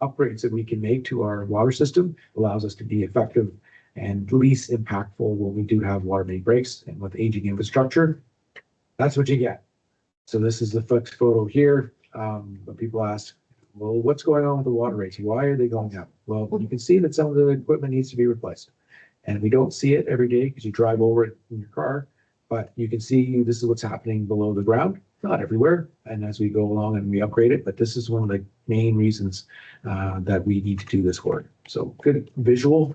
upgrades that we can make to our water system. Allows us to be effective and least impactful when we do have water main breaks. And with aging infrastructure, that's what you get. So this is the fixed photo here. But people ask, well, what's going on with the water rates? Why are they going up? Well, you can see that some of the equipment needs to be replaced. And we don't see it every day because you drive over it in your car, but you can see this is what's happening below the ground, not everywhere. And as we go along and we upgrade it, but this is one of the main reasons that we need to do this work. So good visual.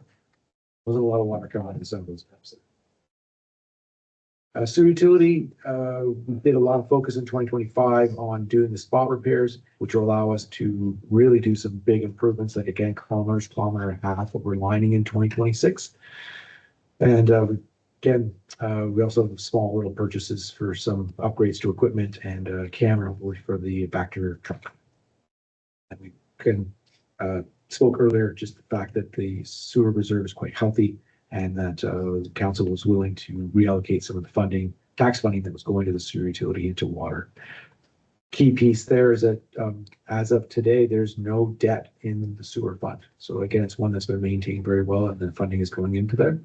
Wasn't a lot of water coming into some of those steps. Sewer utility, we did a lot of focus in 2025 on doing the spot repairs, which will allow us to really do some big improvements, like again, kilometers, kilometer and a half of relining in 2026. And again, we also have small little purchases for some upgrades to equipment and a camera for the Vector truck. And we can spoke earlier, just the fact that the sewer reserve is quite healthy, and that the council was willing to reallocate some of the funding, tax funding that was going to the sewer utility into water. Key piece there is that as of today, there's no debt in the sewer fund. So again, it's one that's been maintained very well, and the funding is going into there.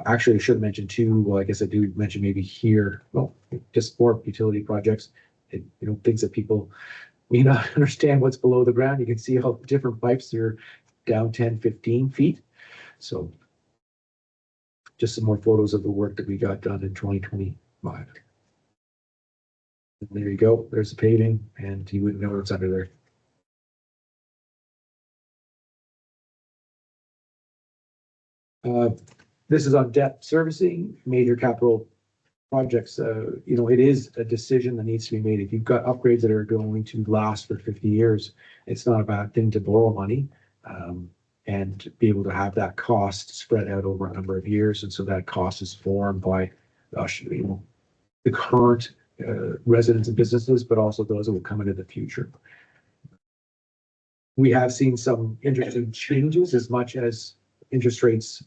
Actually, I should mention too, well, I guess I do mention maybe here, well, just more utility projects, things that people may not understand what's below the ground. You can see how different pipes are down 10, 15 feet. So just some more photos of the work that we got done in 2025. And there you go. There's the paving, and you wouldn't know what's under there. This is on debt servicing, major capital projects. It is a decision that needs to be made. If you've got upgrades that are going to last for 50 years, it's not a bad thing to borrow money. and be able to have that cost spread out over a number of years. And so that cost is formed by, the current residents and businesses, but also those that will come into the future. We have seen some interesting changes as much as interest rates,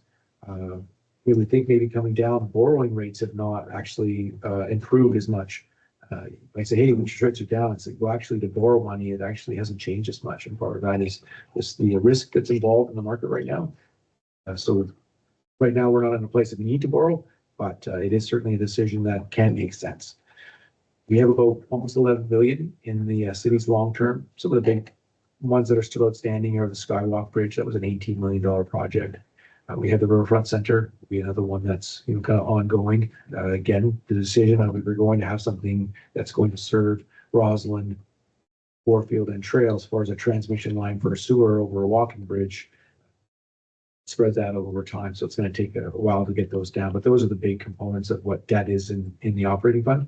we would think maybe coming down. Borrowing rates have not actually improved as much. I say, hey, interest rates are down. It's like, well, actually, to borrow money, it actually hasn't changed as much. And part of that is the risk that's involved in the market right now. So right now, we're not in a place that we need to borrow, but it is certainly a decision that can make sense. We have about almost 11 billion in the city's long term. Some of the big ones that are still outstanding are the Skywalk Bridge. That was an $18 million project. We have the Riverfront Center, we another one that's kind of ongoing. Again, the decision of if we're going to have something that's going to serve Roslyn, Warfield, and Trail as far as a transmission line for a sewer over a walking bridge, spreads that over time. So it's going to take a while to get those down. But those are the big components of what debt is in the operating fund.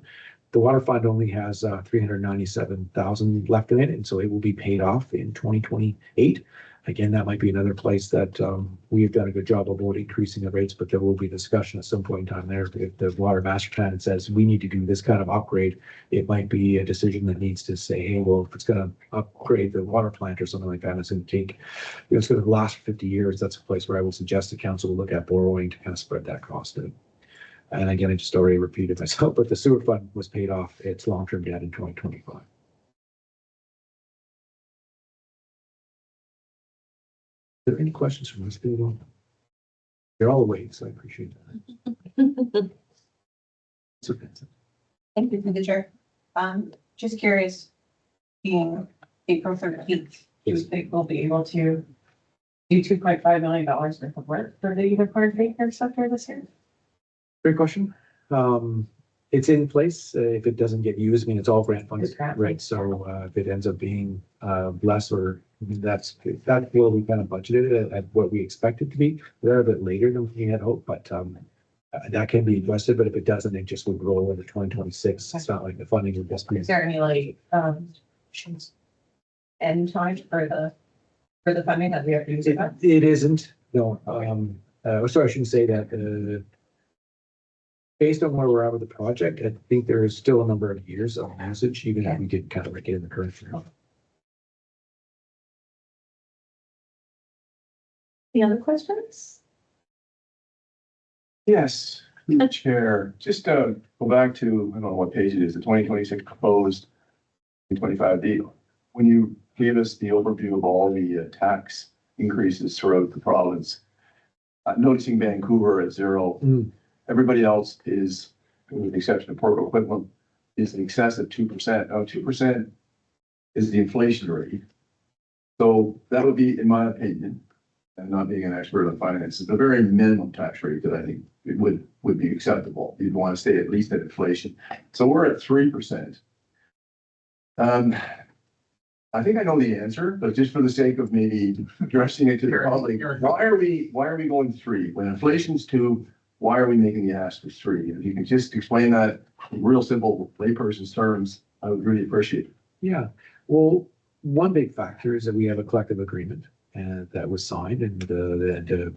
The water fund only has 397,000 left in it, and so it will be paid off in 2028. Again, that might be another place that we have done a good job about increasing the rates, but there will be discussion at some point in time there. If the water master plan says we need to do this kind of upgrade, it might be a decision that needs to say, hey, well, if it's going to upgrade the water plant or something like that, it's going to take, it's going to last 50 years. That's a place where I will suggest the council will look at borrowing to kind of spread that cost out. And again, I just already repeated myself, but the sewer fund was paid off its long-term debt in 2025. Are there any questions from this people? They're all awake, so I appreciate that. It's okay. Thank you, through the chair. Just curious, being April 13th, do you think we'll be able to do $2.5 million worth of work for the Unicorn Baker sector this year? Great question. It's in place. If it doesn't get used, I mean, it's all grant funded, right? So if it ends up being less, or that will be kind of budgeted at what we expect it to be. They're a bit later than we had hoped, but that can be adjusted. But if it doesn't, it just would roll into 2026. It's not like the funding would just be. Is there any end time for the funding that we have to use? It isn't. No. Sorry, I shouldn't say that. Based on where we're at with the project, I think there is still a number of years of usage, even if we did kind of get in the current year. Any other questions? Yes, the chair, just go back to, I don't know what page it is, the 2026 proposed 2025. When you gave us the overview of all the tax increases throughout the province, noticing Vancouver at 0. Everybody else is, with the exception of Port Coquitlam, is in excess of 2%. Now, 2% is the inflation rate. So that would be, in my opinion, and not being an expert on finances, the very minimum tax rate that I think it would be acceptable. You'd want to stay at least at inflation. So we're at 3%. I think I know the answer, but just for the sake of maybe addressing it to the public, why are we going 3 when inflation's 2? Why are we making the ask for 3? If you can just explain that in real simple layperson's terms, I would really appreciate it. Yeah, well, one big factor is that we have a collective agreement that was signed, and the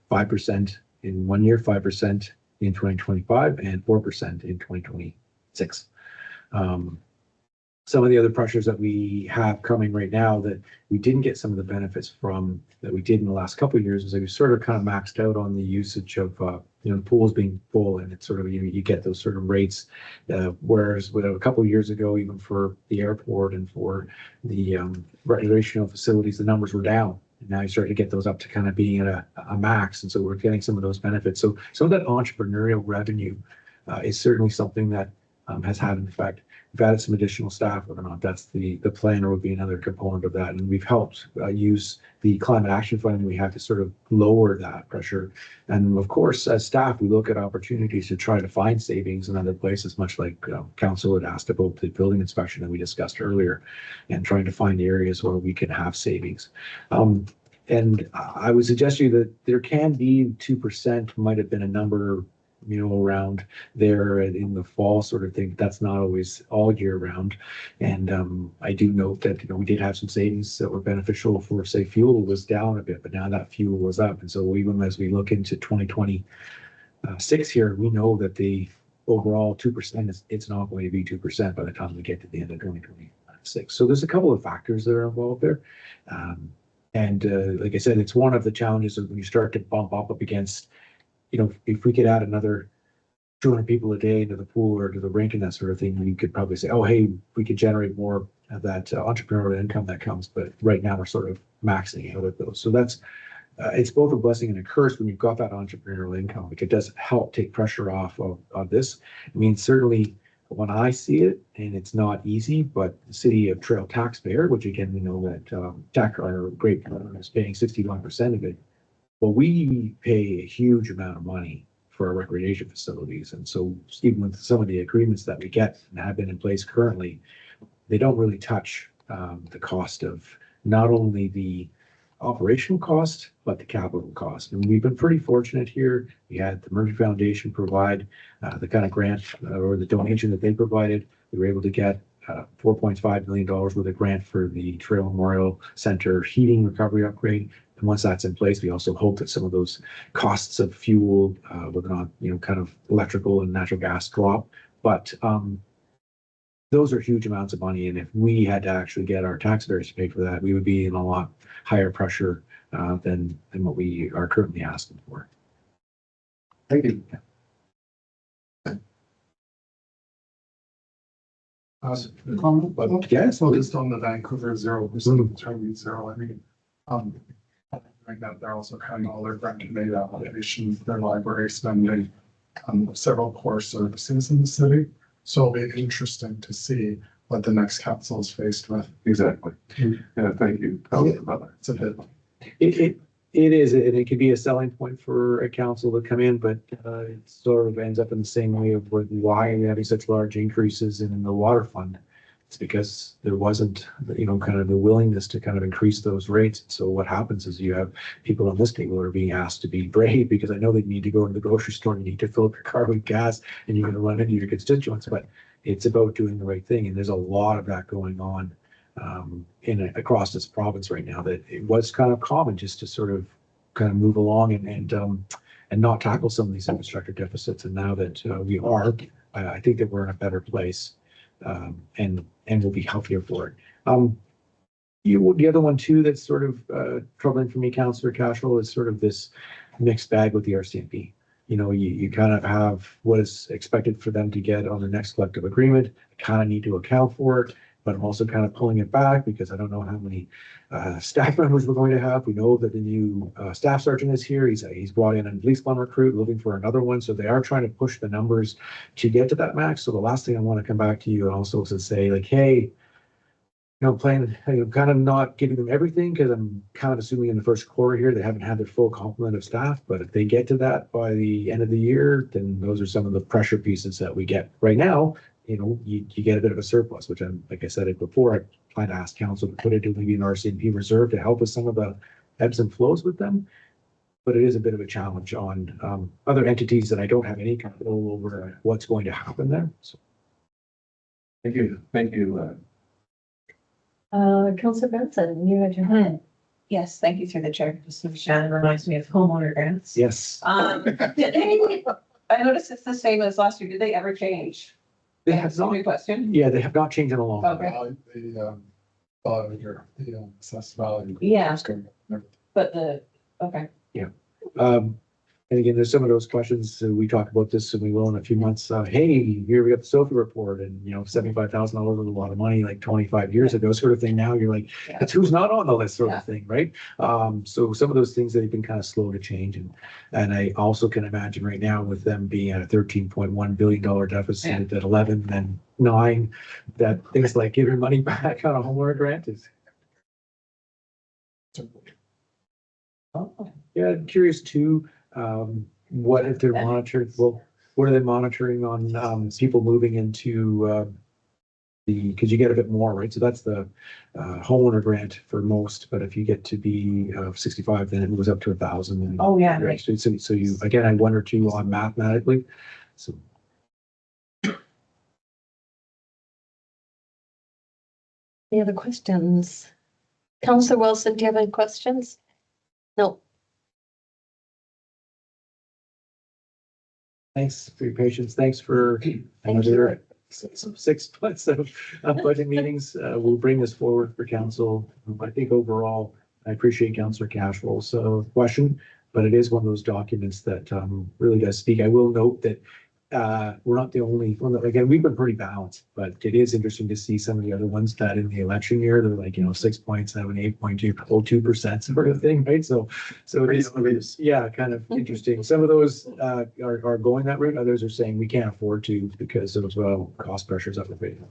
5% in 1 year, 5% in 2025, and 4% in 2026. Some of the other pressures that we have coming right now that we didn't get some of the benefits from that we did in the last couple of years is that we sort of kind of maxed out on the usage of the pools being full, and it's sort of you get those sort of rates, whereas with a couple of years ago, even for the airport and for the recreational facilities, the numbers were down. And now you start to get those up to kind of being at a max, and so we're getting some of those benefits. So some of that entrepreneurial revenue is certainly something that has had an effect. We've added some additional staff, whether or not that's the planner would be another component of that. And we've helped use the climate action fund we have to sort of lower that pressure. And of course, as staff, we look at opportunities to try to find savings in other places, much like council had asked about the building inspection that we discussed earlier, and trying to find areas where we can have savings. And I would suggest to you that there can be 2% might have been a number around there in the fall sort of thing. That's not always all year round. And I do note that, we did have some savings that were beneficial for, say, fuel was down a bit, but now that fuel was up. And so even as we look into 2026 here, we know that the overall 2% it's not going to be 2% by the time we get to the end of 2026. So there's a couple of factors that are involved there. Like I said, it's one of the challenges of when you start to bump up against, if we could add another 200 people a day into the pool or to the rink and that sort of thing, you could probably say, oh, hey, we could generate more of that entrepreneurial income that comes. But right now we're sort of maxing out at those. So that's, it's both a blessing and a curse when you've got that entrepreneurial income, because it does help take pressure off of this. I mean, certainly when I see it, and it's not easy, but the city of Trail taxpayer, which again, we know that our Great Northern is paying 61% of it. Well, we pay a huge amount of money for our recreation facilities. And so even with some of the agreements that we get and have been in place currently, they don't really touch the cost of not only the operational cost, but the capital cost. And we've been pretty fortunate here. We had the Murphy Foundation provide the kind of grant or the donation that they provided. We were able to get $4.5 million worth of grant for the Trail Memorial Center heating recovery upgrade. And once that's in place, we also hope that some of those costs of fuel, whether or not, kind of electrical and natural gas drop. But those are huge amounts of money. And if we had to actually get our taxpayers to pay for that, we would be in a lot higher pressure than what we are currently asking for. Thank you. Comment, but Yes. so just on the Vancouver 0% Chinese zero, I mean, right now they're also cutting all their grant made applications, their library spending, several core services in the city. So it'll be interesting to see what the next council is faced with. Exactly. Yeah, thank you. It's a bit. It is, and it could be a selling point for a council to come in, but it sort of ends up in the same way of why are we having such large increases in the water fund. It's because there wasn't, kind of the willingness to kind of increase those rates. So what happens is you have people on this table are being asked to be brave because I know they need to go into the grocery store and you need to fill up your car with gas and you're going to run into your constituents, but it's about doing the right thing. And there's a lot of that going on across this province right now that it was kind of common just to sort of kind of move along and not tackle some of these infrastructure deficits. And now that we are, I think that we're in a better place and we'll be healthier for it. The other one too that's sort of troubling for me, Councillor Cashel, is sort of this mixed bag with the RCMP. You kind of have what is expected for them to get on the next collective agreement. I kind of need to account for it, but I'm also kind of pulling it back because I don't know how many staff members we're going to have. We know that the new staff sergeant is here. He's brought in a police one recruit, looking for another one. So they are trying to push the numbers to get to that max. So the last thing I want to come back to you and also to say like, hey, kind of not giving them everything because I'm kind of assuming in the first quarter here they haven't had their full complement of staff. But if they get to that by the end of the year, then those are some of the pressure pieces that we get right now. You get a bit of a surplus, which like I said it before, I plan to ask council to put it into maybe an RCMP reserve to help with some of the ebbs and flows with them. But it is a bit of a challenge on other entities that I don't have any control over what's going to happen there. So. Thank you. Thank you. Councillor Benson, you had your hand. Yes, thank you through the chair. This is Shannon, reminds me of homeowner grants. Yes. I noticed it's the same as last year. Did they ever change? They have not. Good question. Yeah, they have not changed in a long time. Okay. The assessed value. Yeah. is going up. But okay. And again, there's some of those questions. We talk about this and we will in a few months. Hey, here we got the Sophie report and $75,000 was a lot of money like 25 years ago sort of thing. Now you're like, Yeah. that's who's not on the list sort Yeah. of thing, right? So some of those things that have been kind of slow to change. And I also can imagine right now with them being at a $13.1 billion deficit at 11 and 9, that things like giving money back on a homeowner grant is. Yeah, I'm curious too. What if they're monitoring? Well, what are they monitoring on people moving into because you get a bit more, right? So that's the homeowner grant for most, but if you get to be 65, then it goes up to 1,000. Oh, yeah, Right. right. So you, again, I 1 or 2 on mathematically. So Any other questions? Counselor Wilson, do you have any questions? No. thanks for your patience. Thanks for Thank another you. 6 months of budget meetings. We'll bring this forward for council. I think overall, I appreciate Councillor Cashwell's question, but it is one of those documents that really does speak. I will note that we're not the only one that, again, we've been pretty balanced, but it is interesting to see some of the other ones that in the election year, they're like, 6.7, 8.2, full 2% sort of thing, right? So it is, yeah, kind of interesting. Some of those are going that route. Others are saying we can't afford to because of cost pressures that we're facing.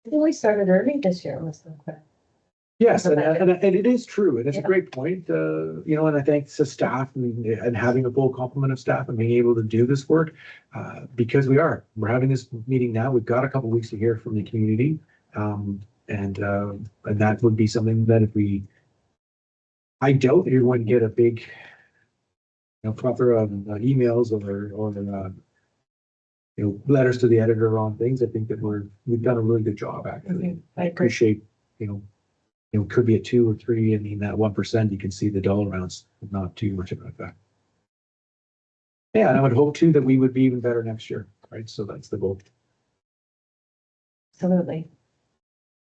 I think we started early this year with some. Yes, and it is true, and it's a Yeah. great point, and I thank the staff and having a full complement of staff and being able to do this work, because we're having this meeting now, we've got a couple weeks to hear from the community, and that would be something that I doubt that you're going to get a big, plethora of emails or letters to the editor on things. I think that we've done a really good job, actually. I I agree. appreciate, it could be a 2 or 3. I mean, that 1%, you can see the dollar amounts, not too much of an effect. Yeah, and I would hope too that we would be even better next year, right? So that's the goal. Absolutely.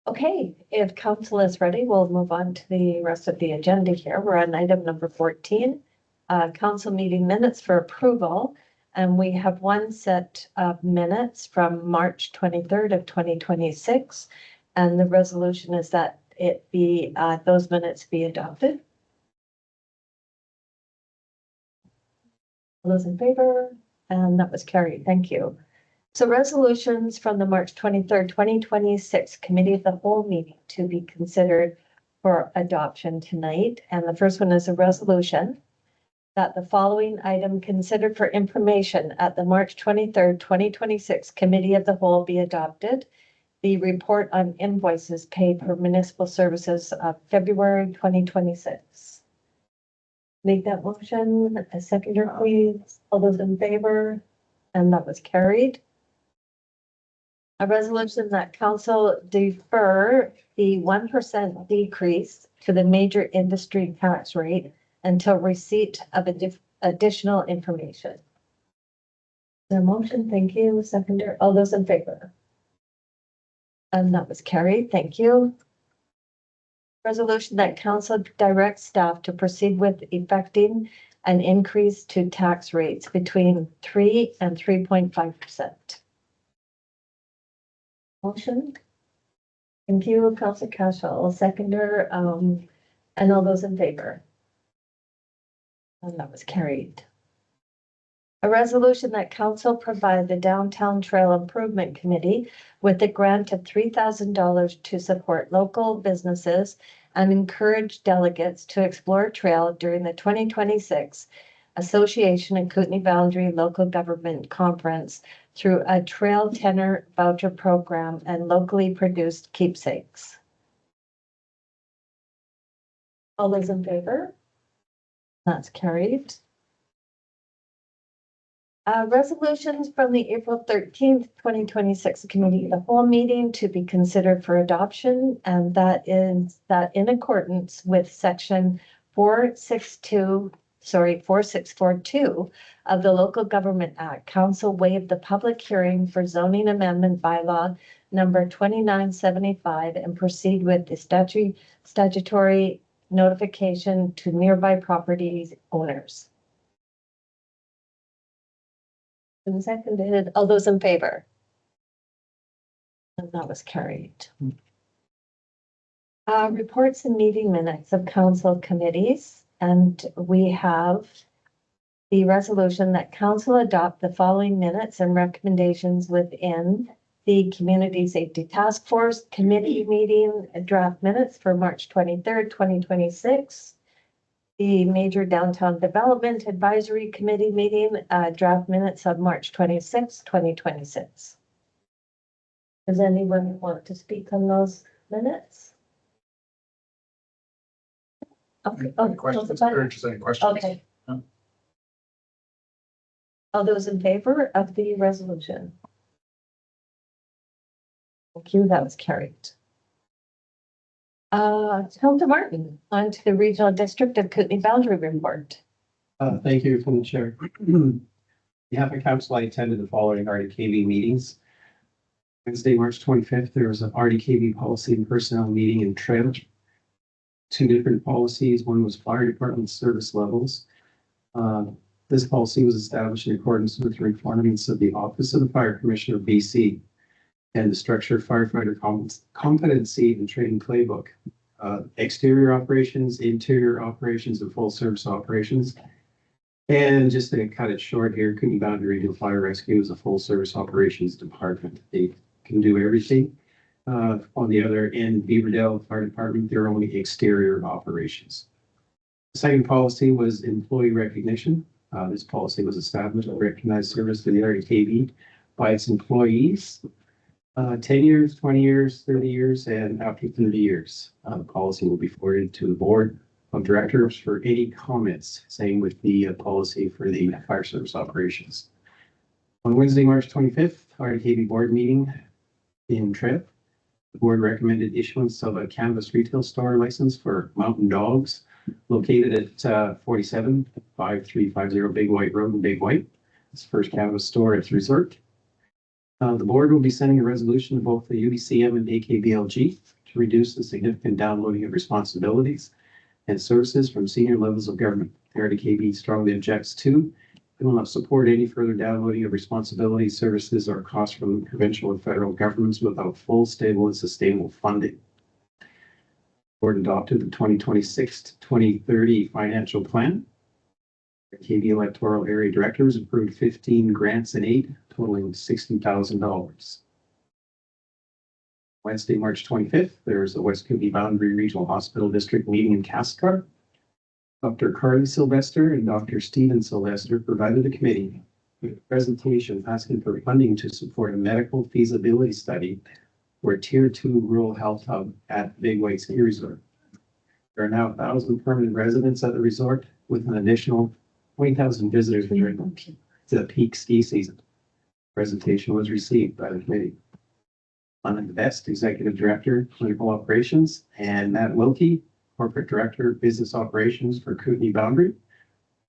Okay, if council is ready, we'll move on to the rest of the agenda here. We're on item number 14, council meeting minutes for approval. And we have one set of minutes from March 23rd of 2026. And the resolution is that those minutes be adopted. All those in favor? And that was carried. Thank you. So resolutions from the March 23rd, 2026 Committee of the Whole meeting to be considered for adoption tonight. And the first one is a resolution that the following item considered for information at the March 23rd, 2026 Committee of the Whole be adopted. The report on invoices paid for municipal services of February 2026. Make that motion. A seconder, please. All those in favor? And that was carried. A resolution that council defer the 1% decrease to the major industry tax rate until receipt of additional information. The motion, thank you. Seconder, all those in favor? And that was carried. Thank you. Resolution that council directs staff to proceed with effecting an increase to tax rates between 3 and 3.5%. Motion. Thank you, Councilor Cashel. Seconder, and all those in favor. And that was carried. A resolution that council provide the Downtown Trail Improvement Committee with a grant of $3,000 to support local businesses and encourage delegates to explore trail during the 2026 Association and Kootenay Boundary Local Government Conference through a trail tenor voucher program and locally produced keepsakes. All those in favor? That's carried. Resolutions from the April 13th, 2026 Committee of the Whole meeting to be considered for adoption, and that is that in accordance with section 4642 of the Local Government Act, Council waived the public hearing for zoning amendment bylaw number 2975 and proceed with the statutory notification to nearby properties owners. And seconded, all those in favor? And that was carried. Reports and meeting minutes of council committees, and we have the resolution that council adopt the following minutes and recommendations within the Community Safety Task Force Committee meeting draft minutes for March 23rd, 2026. The Major Downtown Development Advisory Committee meeting draft minutes of March 26, 2026. Does anyone want to speak on those minutes? Okay, Any questions, or just any questions? Okay. No. All those in favor of the resolution? Thank you, that was carried. Councillor Martin, on to the Regional District of Kootenai Boundary Report. Thank you, from the chair. On behalf of council, I attended the following RDKB meetings. Wednesday, March 25th, there was an RDKB policy and personnel meeting in Trail. Two different policies. One was fire department service levels. This policy was established in accordance with the requirements of the Office of the Fire Commissioner of BC and the structure firefighter competency and training playbook. Exterior operations, interior operations, and full service operations. And just to cut it short here, Kootenai Boundary Regional Fire Rescue is a full service operations department. They can do everything. On the other end, Beaverdale Fire Department, they're only exterior operations. The second policy was employee recognition. This policy was established to recognize service to the RDKB by its employees. 10 years, 20 years, 30 years, and after 30 years. The policy will be forwarded to the board of directors for any comments, same with the policy for the fire service operations. On Wednesday, March 25th, RDKB board meeting in Trip. The board recommended issuance of a cannabis retail store license for Mountain Dogs located at 475350 Big White Road in Big White. It's the first cannabis store at the resort. The board will be sending a resolution to both the UBCM and AKBLG to reduce the significant downloading of responsibilities and services from senior levels of government. The RDKB strongly objects to and will not support any further downloading of responsibilities, services, or costs from provincial and federal governments without full, stable, and sustainable funding. The board adopted the 2026 to 2030 financial plan. KB electoral area directors approved 15 grants and aid totaling $60,000. Wednesday, March 25th, there's a West Kootenai Boundary Regional Hospital District meeting in Castlegar. Dr. Carly Sylvester and Dr. Stephen Sylvester provided the committee with a presentation asking for funding to support a medical feasibility study for a Tier 2 rural health hub at Big White Ski Resort. There are now 1,000 permanent residents at the resort with an additional 20,000 visitors during the peak ski season. Presentation was received by the committee. Lana Best, Executive Director, Clinical Operations, and Matt Wilkie, Corporate Director, Business Operations for Kootenai Boundary,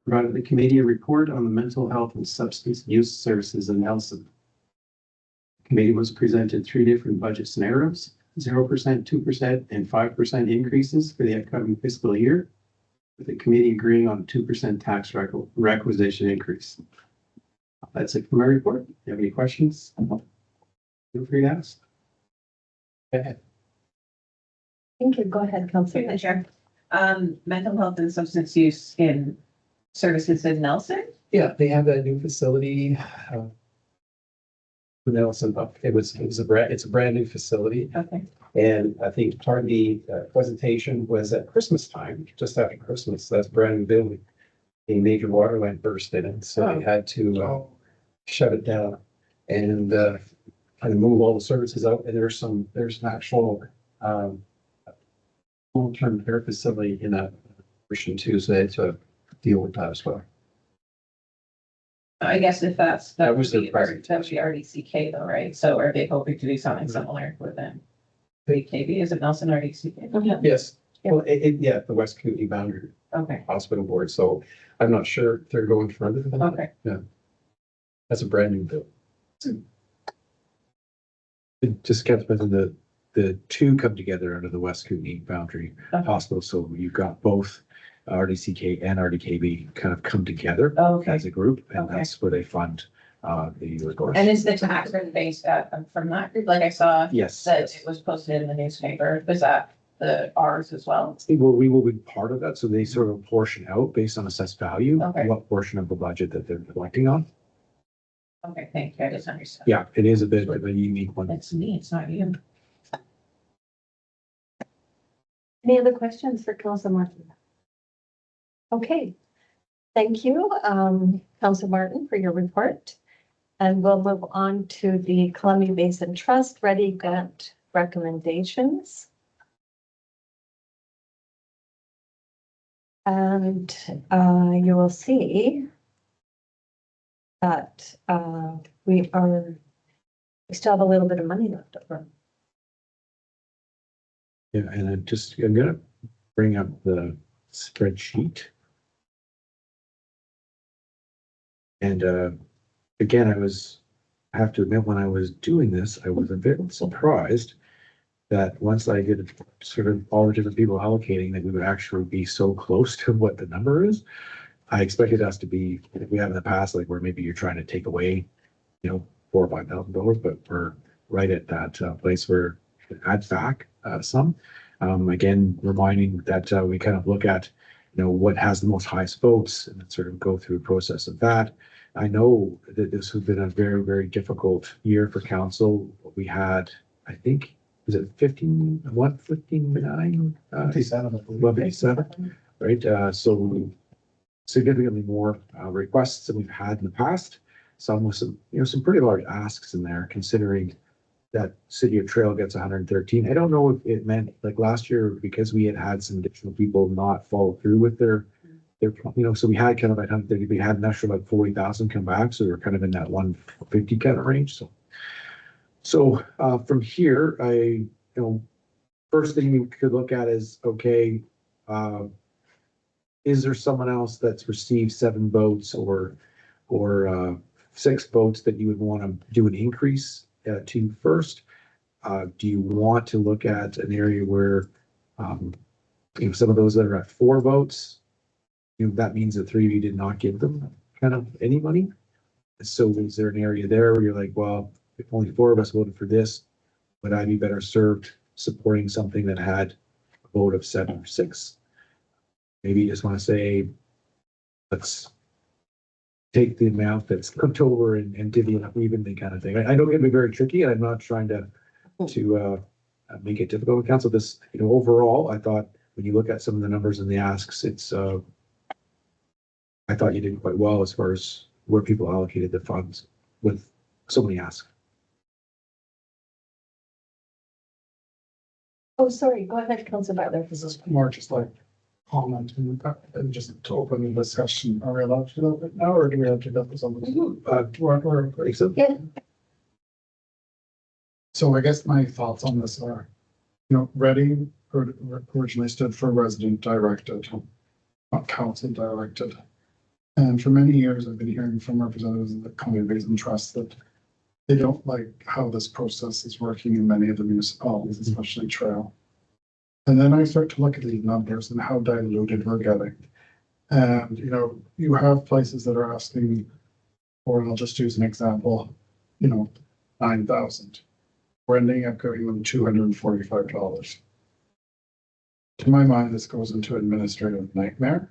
provided the committee a report on the mental health and substance use services in Nelson. The committee was presented 3 different budget scenarios, 0%, 2%, and 5% increases for the upcoming fiscal year, with the committee agreeing on 2% tax requisition increase. That's it for my report. If you have any questions, feel free to ask. Go ahead. Thank you. Go ahead, Councillor. Through the chair. Mental health and substance use in services in Nelson? Yeah, they have that new facility. Nelson, it's a brand new facility. Okay. And I think part of the presentation was at Christmas time, just after Christmas. That's a brand new building. A major water line burst in it, so they had to shut it down and kind of move all the services out. And there's an actual long-term care facility in that portion too, so they had to deal with that as well. I guess if that That would was their be, presentation. that would be RDCK though, right? So are they hoping to do something similar with them? KB, is it Nelson RDCK? Yes, well, yeah, the West Kootenai Boundary Okay, Hospital Board. So I'm not sure if they're going further than that. okay. That's a brand new build. Just Council President, the two come together under the West Kootenai Boundary Okay. Hospital, so you've got both RDCK and RDKB kind of come together Okay. as a group, and Okay. that's where they fund the resource. And is the tax rate based from that group? Like I saw Yes. that yes. it was posted in the newspaper. Was that the ours as well? Well, we will be part of that, so they sort of portion out based on assessed value, Okay. what portion of the budget that they're collecting on. Okay, thank you. I just understood. Yeah, it is a bit of a unique one. It's me, it's not you. Any other questions for Councillor Martin? Okay, thank you, Councillor Martin, for your report. And we'll move on to the Columbia Basin Trust Ready Grant recommendations. And you will see that we still have a little bit of money left over. Yeah, and I'm gonna bring up the spreadsheet. And again, I have to admit, when I was doing this, I was a bit surprised that once I did sort of all the different people allocating, that we would actually be so close to what the number is. I expected us to be, like we have in the past, like where maybe you're trying to take away, $4,000 or $5,000, but we're right at that place where it adds back some. Again, reminding that we kind of look at, what has the most highest votes and then sort of go through a process of that. I know that this has been a very, very difficult year for council. We had, I think, was it 59? 57, right? So significantly more requests than we've had in the past. Some with some pretty large asks in there, considering that City of Trail gets 113. I don't know if it meant like last year, because we had some additional people not follow through with their, so we had kind of like 130, we had an extra like 40,000 come back. So we were kind of in that 150 kind of range. So from here, first thing we could look at is, okay, is there someone else that's received 7 votes or 6 votes that you would want to do an increase to first? Do you want to look at an area where, some of those that are at 4 votes, that means that 3 of you did not give them kind of any money? So is there an area there where you're like, well, if only 4 of us voted for this, would I be better served supporting something that had a vote of 7 or 6? Maybe you just want to say, let's take the amount that's left over and divvy it up evenly kind of thing. I know it can be very tricky, and I'm not trying to make it difficult with council. This, overall, I thought when you look at some of the numbers and the asks, I thought you did quite well as far as where people allocated the funds with so many asks. Oh, sorry, go ahead, Councilor Butler. This is more just like comment and just to open the discussion. Are we allowed to do that now, or do we have to get this on the? Think so? Yeah. So I guess my thoughts on this are, Ready originally stood for resident directed, not council directed. And for many years, I've been hearing from representatives of the Columbia Basin Trust that they don't like how this process is working in many of the municipalities, especially Trail. And then I start to look at these numbers and how diluted we're getting. And, you have places that are asking, or I'll just use an example, 9,000. We're ending up giving them $245. To my mind, this goes into administrative nightmare.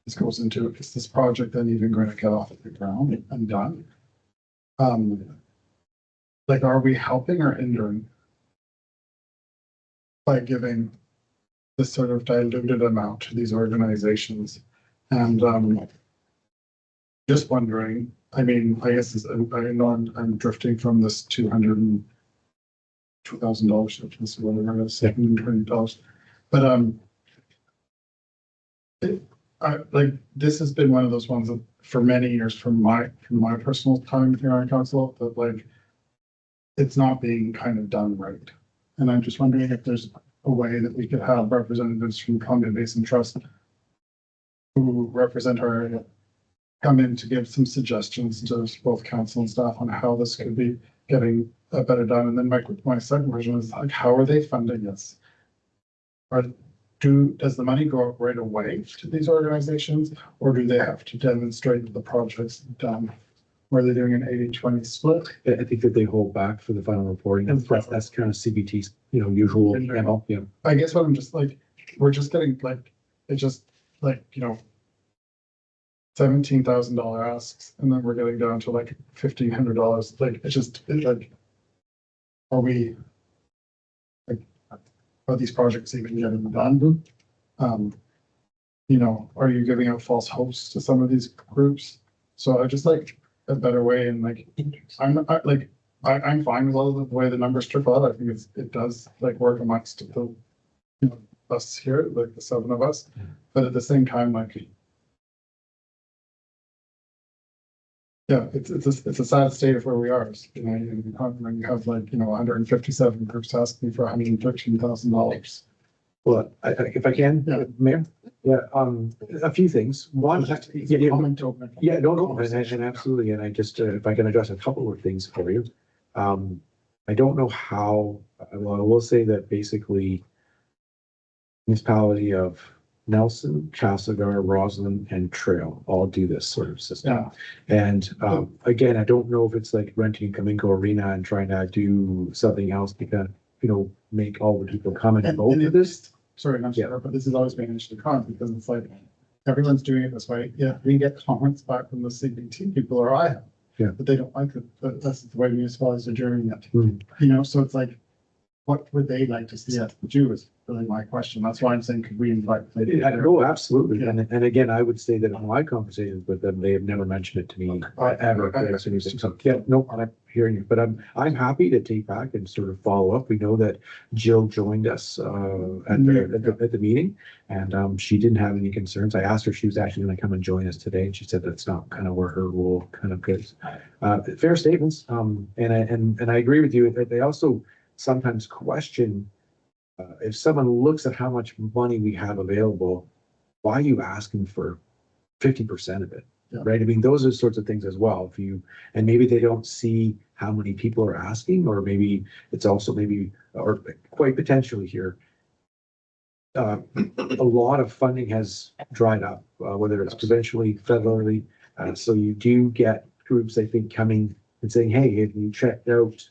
This goes into, is this project then even going to get off the ground and done? Are we helping or hindering by giving this sort of diluted amount to these organizations? And just wondering, I guess I know I'm drifting from this $202,000, which is whatever it is, $720. But this has been one of those ones that for many years from my personal time here on council that it's not being kind of done right. And I'm just wondering if there's a way that we could have representatives from Columbia Basin Trust who represent our area come in to give some suggestions to both council and staff on how this could be getting better done. And then my second question is how are they funding this? Does the money go out right away to these organizations, or do they have to demonstrate that the project's done? Or are they doing an 80-20 split? I think that they hold back for the final reporting. That's kind of CBT's, usual MO. Yeah. I guess what I'm just we're just getting it's just $17,000 asks, and then we're getting down to $1,500. It's just are we are these projects even getting done? Are you giving out false hopes to some of these groups? So I a better way and like, I'm fine with all of the way the numbers trickle out. I think it does like work amongst the, you know, us here, like the 7 of us, but at the same time, like, yeah, it's a sad state of where we are, you know, when you have like, you know, 157 groups asking for $113,000. Well, if I can, Yeah. Mayor, yeah, a few things. One, yeah, Comment open. yeah, no, and absolutely, and I just, if I can address a couple of things for you. I don't know how, well, I will say that basically municipality of Nelson, Castlegar, Roslyn, and Trail all do this sort of system. Yeah. And, again, I don't know if it's like renting Cominco Arena and trying to do something else to kind of, you know, make all the people come and vote for this. Sorry, not sure, but this has always been an issue to con because it's like, everyone's doing it this way. Yeah, we get comments back from the CBT people or I have. Yeah. But they don't like it, but that's the way municipalities are doing it. Hmm. You know, so it's like, what would they like to see us do is really my question. That's why I'm saying, could we invite? Oh, absolutely. Yeah. And again, I would say that in my conversations with them, they have never mentioned it to me ever. There's anything. So, yeah, no, I'm hearing you, but I'm happy to take back and sort of follow up. We know that Jill joined us, at the meeting and, she didn't have any concerns. I asked her if she was actually going to come and join us today and she said that's not kind of where her role kind of goes. Fair statements. And I agree with you. They also sometimes question, if someone looks at how much money we have available, why are you asking for 50% of it? Yeah. Right? I mean, those are sorts of things as well. If you, and maybe they don't see how many people are asking, or maybe it's also or quite potentially here. A lot of funding has dried up, whether it's provincially, federally. So you do get groups, I think, coming and saying, hey, have you checked out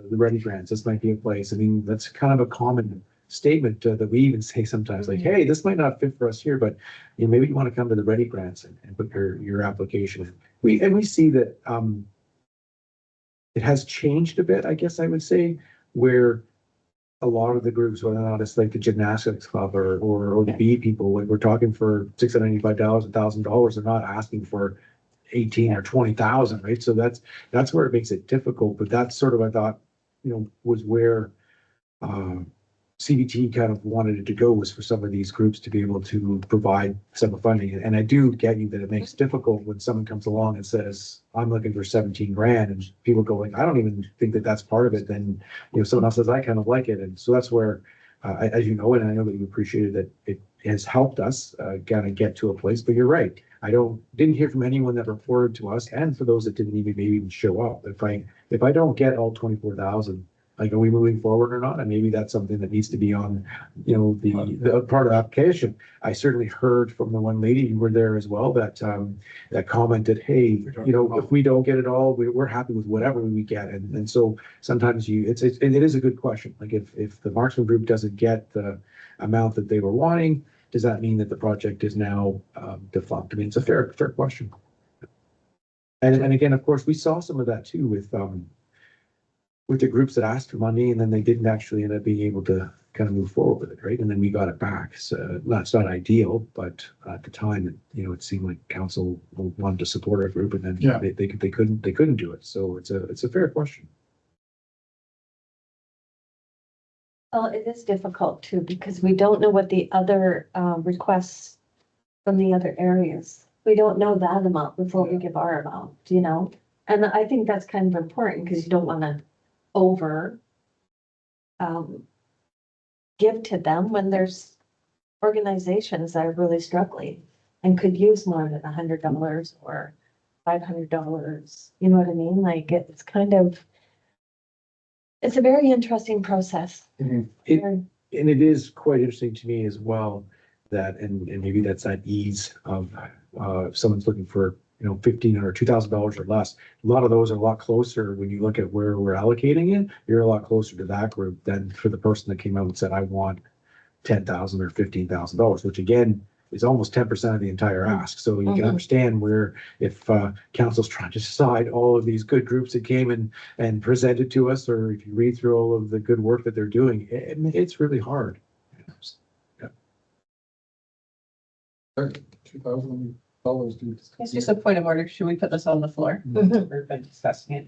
the Ready Grants? This might be a place. I mean, that's kind of a common statement that we even say sometimes, like, hey, this might not fit for us here, but you know, maybe you want to come to the Ready Grants and put your application in. We see that it has changed a bit, I guess I would say, where a lot of the groups, whether or not it's like the gymnastics club or the B people, when we're talking for $695, $1,000, they're not asking for 18 or 20,000, right? So that's where it makes it difficult. But that's sort of, I thought, you know, was where CBT kind of wanted it to go, was for some of these groups to be able to provide some funding. And I do get you that it makes it difficult when someone comes along and says, I'm looking for 17 grand, and people go like, I don't even think that that's part of it. Then, you know, someone else says, I kind of like it. And so that's where, as you know, and I know that you appreciated that it has helped us kind of get to a place, but you're right. I didn't hear from anyone that reported to us, and for those that didn't even show up. If I don't get all 24,000, like, are we moving forward or not? And maybe that's something that needs to be on, you know, the part of the application. I certainly heard from the one lady, you were there as well, that that commented, hey, you know, if we don't get it all, we're happy with whatever we get. And so sometimes it is a good question. Like, if the Marksman group doesn't get the amount that they were wanting, does that mean that the project is now defunct? I mean, it's a fair question. And again, of course, we saw some of that too with the groups that asked for money and then they didn't actually end up being able to kind of move forward with it, right? And then we got it back. So that's not ideal, but at the time, you know, it seemed like council wanted to support our group, and then Yeah. they couldn't do it. So it's a fair question. Well, it is difficult too, because we don't know what the other requests from the other areas. We don't know that amount before we give our amount, you know? And I think that's kind of important, because you don't want to give to them when there's organizations that are really struggling and could use more than $100 or $500. You know what I mean? Like, it's a very interesting process. And it is quite interesting to me as well that, and maybe that's that ease of if someone's looking for, you know, $1,500 or $2,000 or less. A lot of those are a lot closer when you look at where we're allocating it. You're a lot closer to that group than for the person that came out and said, I want $10,000 or $15,000, which again is almost 10% of the entire ask. So you can understand where, if council's trying to decide all of these good groups that came and presented to us, or if you read through all of the good work that they're doing, it's really hard. 2,000 Always do. It's just a point of order. Should we put this on the floor? Mhm. We've been discussing it.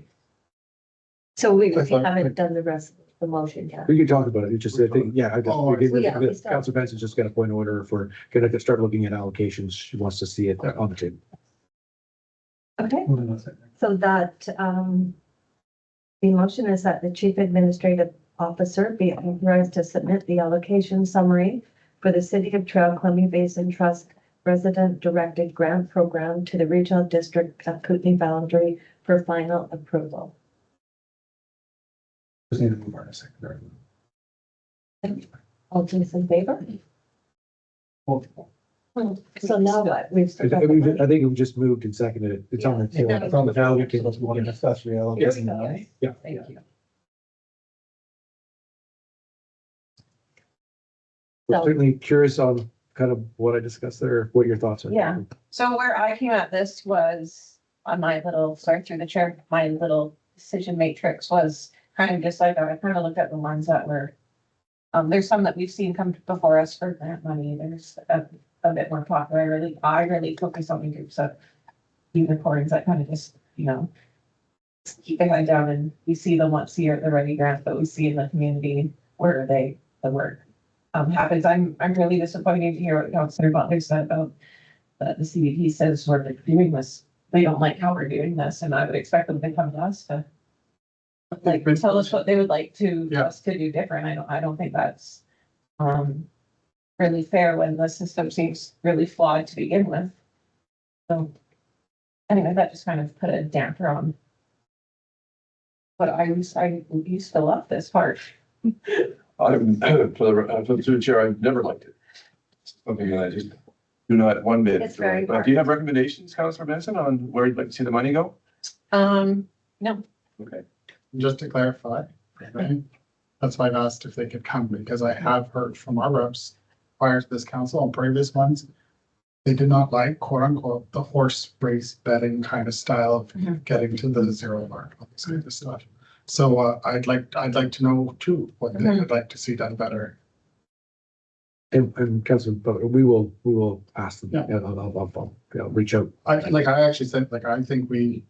So we I thought- haven't done the rest of the motion yet. We can talk about it. You just, I think, yeah, I Oh, I guess, see. Yeah, we still- Council Benson just got a point of order. If we're gonna start looking at allocations, she wants to see it on the table. Okay, so that, the motion is that the chief administrative officer be authorized to submit the allocation summary for the City of Trail Columbia Basin Trust Resident Directed Grant Program to the Regional District of Kootenai Boundary for final approval. Just need to move on a second. All those in favor? So now what? We've still got I the think money. we just moved and seconded it. It's on the Yeah. table. It's on the Now we table, can- so we'll discuss Here we reallocation. go. Yeah. Thank you. We're So- certainly curious on kind of what I discussed there, what your thoughts are. Yeah. So where I came at this was on my little, sorry, through the chair, my little decision matrix was kind of just like, I kind of looked at the ones that were. There's some that we've seen come before us for grant money. There's a bit more popular. I really focus on the groups of unicorns that kind of just, keep their head down and you see them once a year at the Ready Grant, but we see in the community where the work happens. I'm really disappointed to hear what Councillor Butler said about the CBP says we're doing this. They don't like how we're doing this, and I would expect them to come to us to like tell us what they would like to Yeah. us to do different. I don't think that's really fair when the system seems really flawed to begin with. So anyway, that just kind of put a damper on. But I used to love this part. I'm, for the chair, I've never liked it. Something that I just do not one bit. It's very But do you have recommendations, Councillor Benson, on where you'd like to see the money go? No, Okay. Just to clarify, right? That's why I've asked if they could come, because I have heard from our reps prior to this council and previous ones. They did not like, quote unquote, the horse race betting kind of style of Mhm. getting to the zero mark, all this kind of stuff. So I'd like to know too, what they Mhm. would like to see done better. And Councilor Butler, we will ask them. Yeah. I'll reach out. I actually think, I think we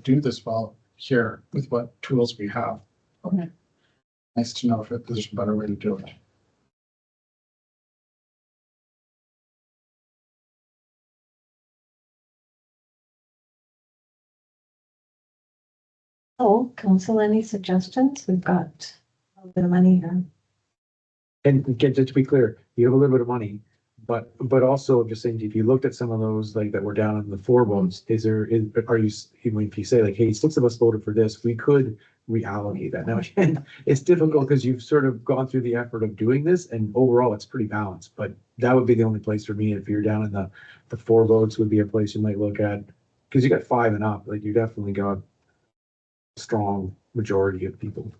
do this well here with what tools we have. Okay. Nice to know if there's a better way to do it. Oh, council, any suggestions? We've got a little bit of money here. And again, just to be clear, you have a little bit of money, but also I'm just saying, if you looked at some of those like that were down in the four votes, if you say like, hey, 6 of us voted for this, we could reallocate that. Now, again, it's difficult because you've sort of gone through the effort of doing this and overall it's pretty balanced, but that would be the only place for me. If you're down in the 4 votes would be a place you might look at. Because you got 5 and up, like you definitely got a strong majority of people,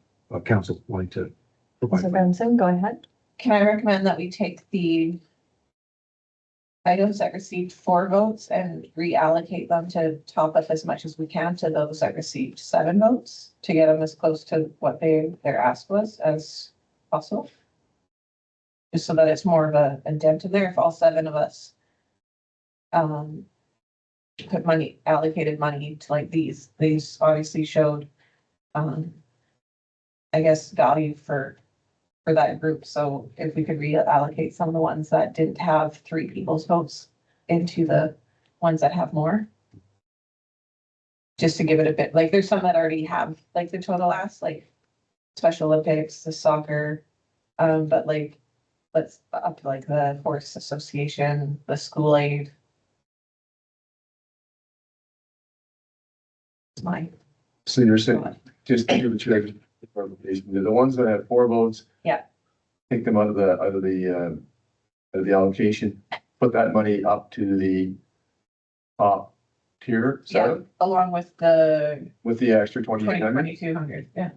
council wanting to provide. Mr. Benson, go ahead. can I recommend that we take the items that received 4 votes and reallocate them to top up as much as we can to those that received 7 votes to get them as close to what their ask was as possible? Just so that it's more of a dent in there if all 7 of us put allocated money to like these obviously showed I guess value for that group. So if we could reallocate some of the ones that didn't have 3 people's votes into the ones that have more. Just to give it a bit, like there's some that already have like the total ask, like Special Olympics, the soccer. But like, let's up like the Horse Association, the school aid. It's mine. So you're saying, just to give the chair clarification, the ones that have 4 votes. Yeah. Take them out of the allocation, put that money up to the top tier, Yeah, 7, along with the with the extra 2,800. 2,200, yeah.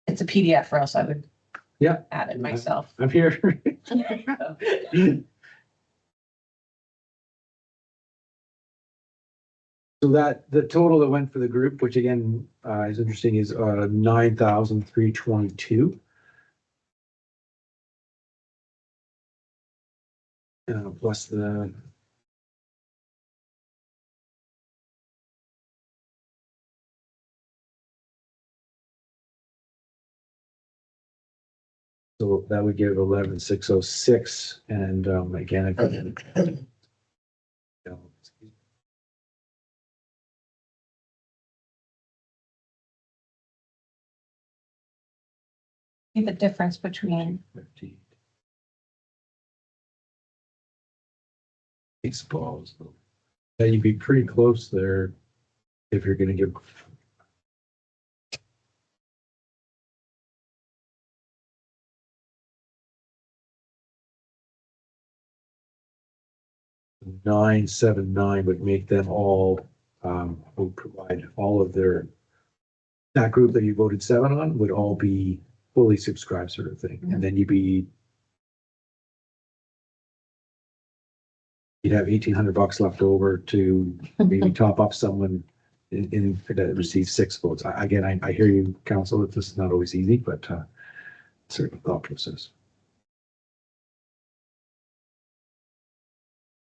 It's a PDF or else I would. Yeah. Add it myself. I'm here. So that, the total that went for the group, which again, is interesting, is, 9,322. plus the. So that would give 11,606 and again, The difference between, 15. Exposed. Yeah, you'd be pretty close there if you're gonna give. $979 would make them all, would provide all of their. That group that you voted 7 on would all be fully subscribed sort of thing, and then you'd have $1,800 left over to maybe top up someone in that receives 6 votes. Again, I hear you, council, that this is not always easy, but certain thought process.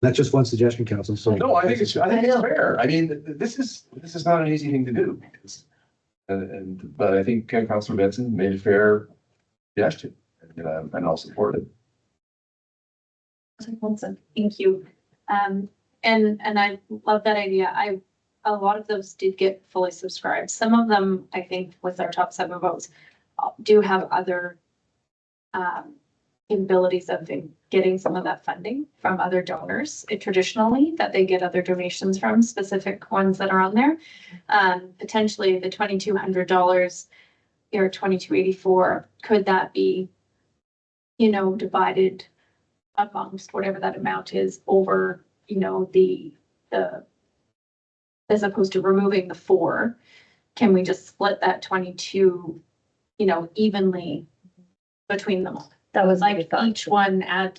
That's just one suggestion, council, so. No, I think it's fair. I mean, this is not an easy thing to do. But I think Councilor Benson made a fair suggestion, and I'll support it. Wilson, thank you. And I love that idea. A lot of those did get fully subscribed. Some of them, I think, with our top 7 votes, do have other abilities of getting some of that funding from other donors traditionally, that they get other donations from, specific ones that are on there. Potentially the $2,200 or $2,284, could that be, divided amongst whatever that amount is over, the as opposed to removing the 4, can we just split that 22, evenly between them all? That was my Like thought. each one add,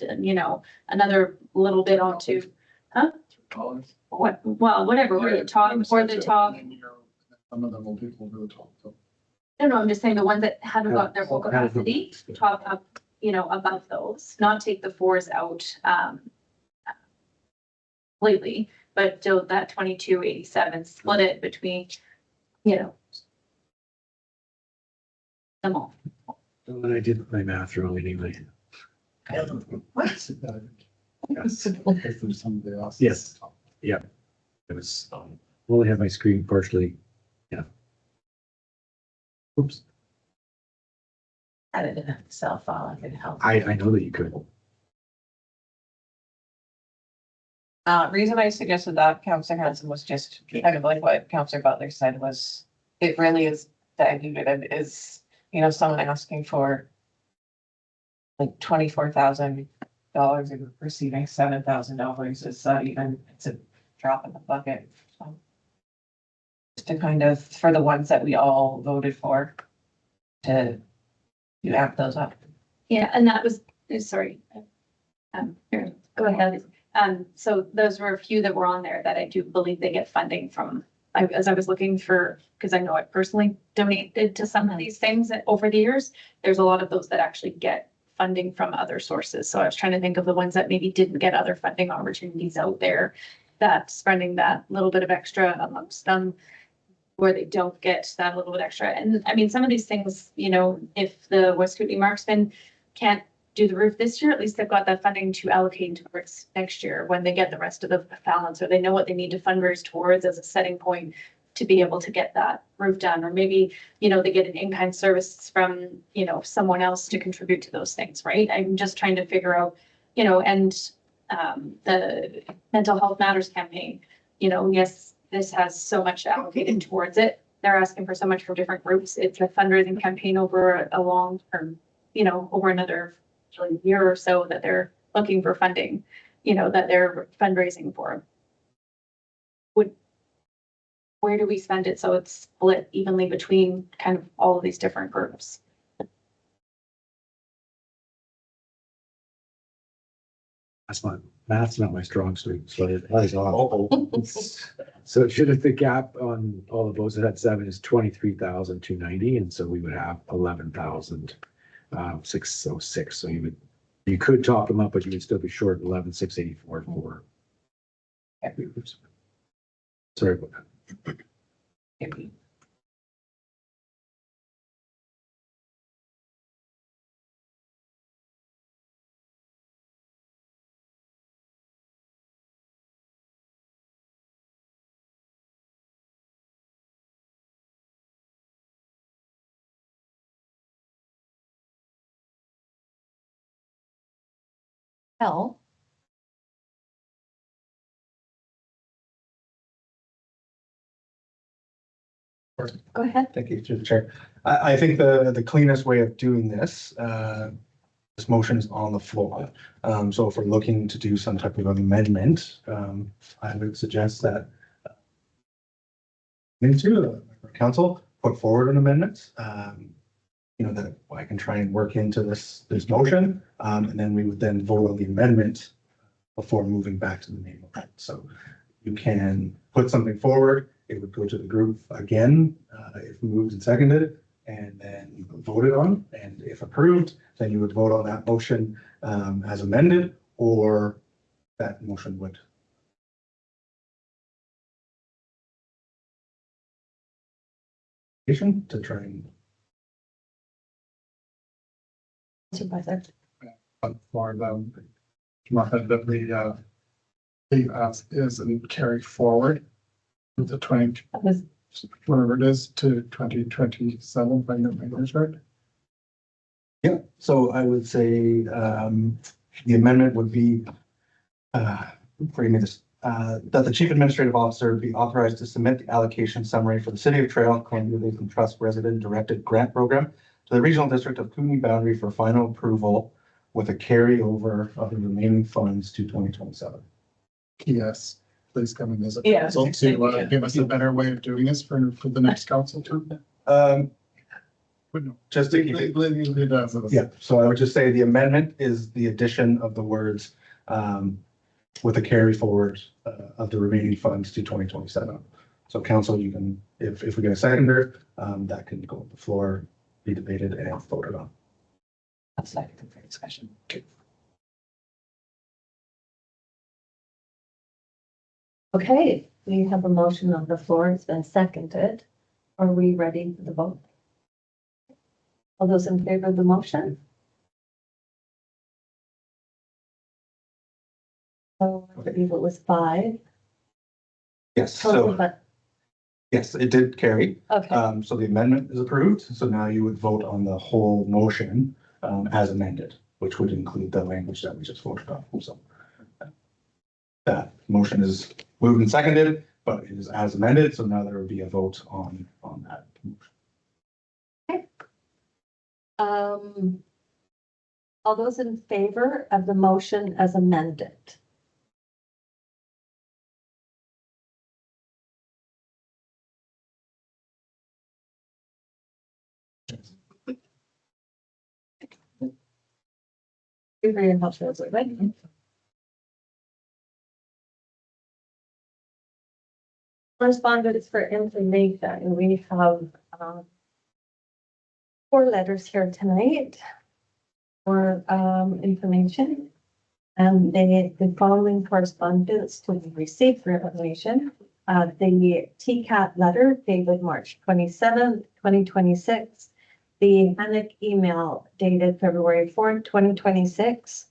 another little bit onto, whatever, or the top, or the top. Some of them will be over the top, so. No, I'm just saying the ones that haven't got their full capacity, top up, above those, not take the 4s out, completely, but still that 2287, split it between, them all. And I did my math wrong anyway. Yes. If there's somebody else. Yes. It was, only have my screen partially, yeah. Oops, add it in a Excel file, if it helps. I know that you could. Reason I suggested that, Councillor Hanson, was just kind of like what Councillor Butler said was, it really is diluted, is, someone asking for like $24,000 and receiving $7,000 is even, it's a drop in the bucket. So, just to kind of, for the ones that we all voted for, to amp those up. Yeah, and that was, sorry. Here, Go ahead. So those were a few that were on there that I do believe they get funding from. As I was looking for, because I know I personally donated to some of these things over the years, there's a lot of those that actually get funding from other sources. So I was trying to think of the ones that maybe didn't get other funding opportunities out there, that spending that little bit of extra amongst them, where they don't get that little bit extra. And I mean, some of these things, if the West Kootenai Marksmen can't do the roof this year, at least they've got that funding to allocate towards next year when they get the rest of the balance, or they know what they need to fundraise towards as a setting point to be able to get that roof done. Or maybe, they get an in-kind service from, someone else to contribute to those things, right? I'm just trying to figure out, and the Mental Health Matters campaign, yes, this has so much allocated towards it. They're asking for so much from different groups. It's a fundraising campaign over a long term, over another year or so that they're looking for funding, that they're fundraising for. Where do we spend it so it's split evenly between kind of all of these different groups? Math's not my strong suit, so that is off. So it should have, the gap on all the votes that had 7 is 23,290, and so we would have 11,606. So you would You could top them up, but you would still be short 11,684 for. Sorry about that. Hell. Go ahead. Thank you, through the chair. I think the cleanest way of doing this, this motion is on the floor. So if we're looking to do some type of amendment, I would suggest that into council, put forward an amendment. You know, that I can try and work into this motion, and then we would then vote on the amendment before moving back to the main motion. So you can put something forward. It would go to the group again, if moved and seconded, and then voted on. And if approved, then you would vote on that motion as amended, or that motion would. To try and. Supervisor. For them, that we leave as is and carry forward the 20, That was whatever it is, to 2027, if I know my numbers right. Yeah, so I would say the amendment would be, bring me this, that the chief administrative officer be authorized to submit the allocation summary for the City of Trail Columbia Basin Trust Resident Directed Grant Program to the Regional District of Cooney Boundary for final approval with a carryover of the remaining funds to 2027. Yes, please come in as a Yeah, council thank to you. give us a better way of doing this for the next council term. Just to keep it. Yeah. Yeah, so I would just say the amendment is the addition of the words with a carry forward of the remaining funds to 2027. So council, you can, if we get a seconder, that can go on the floor, be debated and voted on. That's like for discussion. okay. We have a motion on the floor. It's been seconded. Are we ready for the vote? All those in favor of the motion? So I believe it was 5. Yes, Total, so, but, yes, it did carry. okay, So the amendment is approved. So now you would vote on the whole motion as amended, which would include the language that we just voted on. So that motion is moved and seconded, but it is as amended. So now there will be a vote on that. all those in favor of the motion as amended? Very helpful, right? Correspondence for information. We have 4 letters here tonight for information. And the following correspondence to be received for information. The TCAT letter dated March 27th, 2026. The HANIC email dated February 4th, 2026.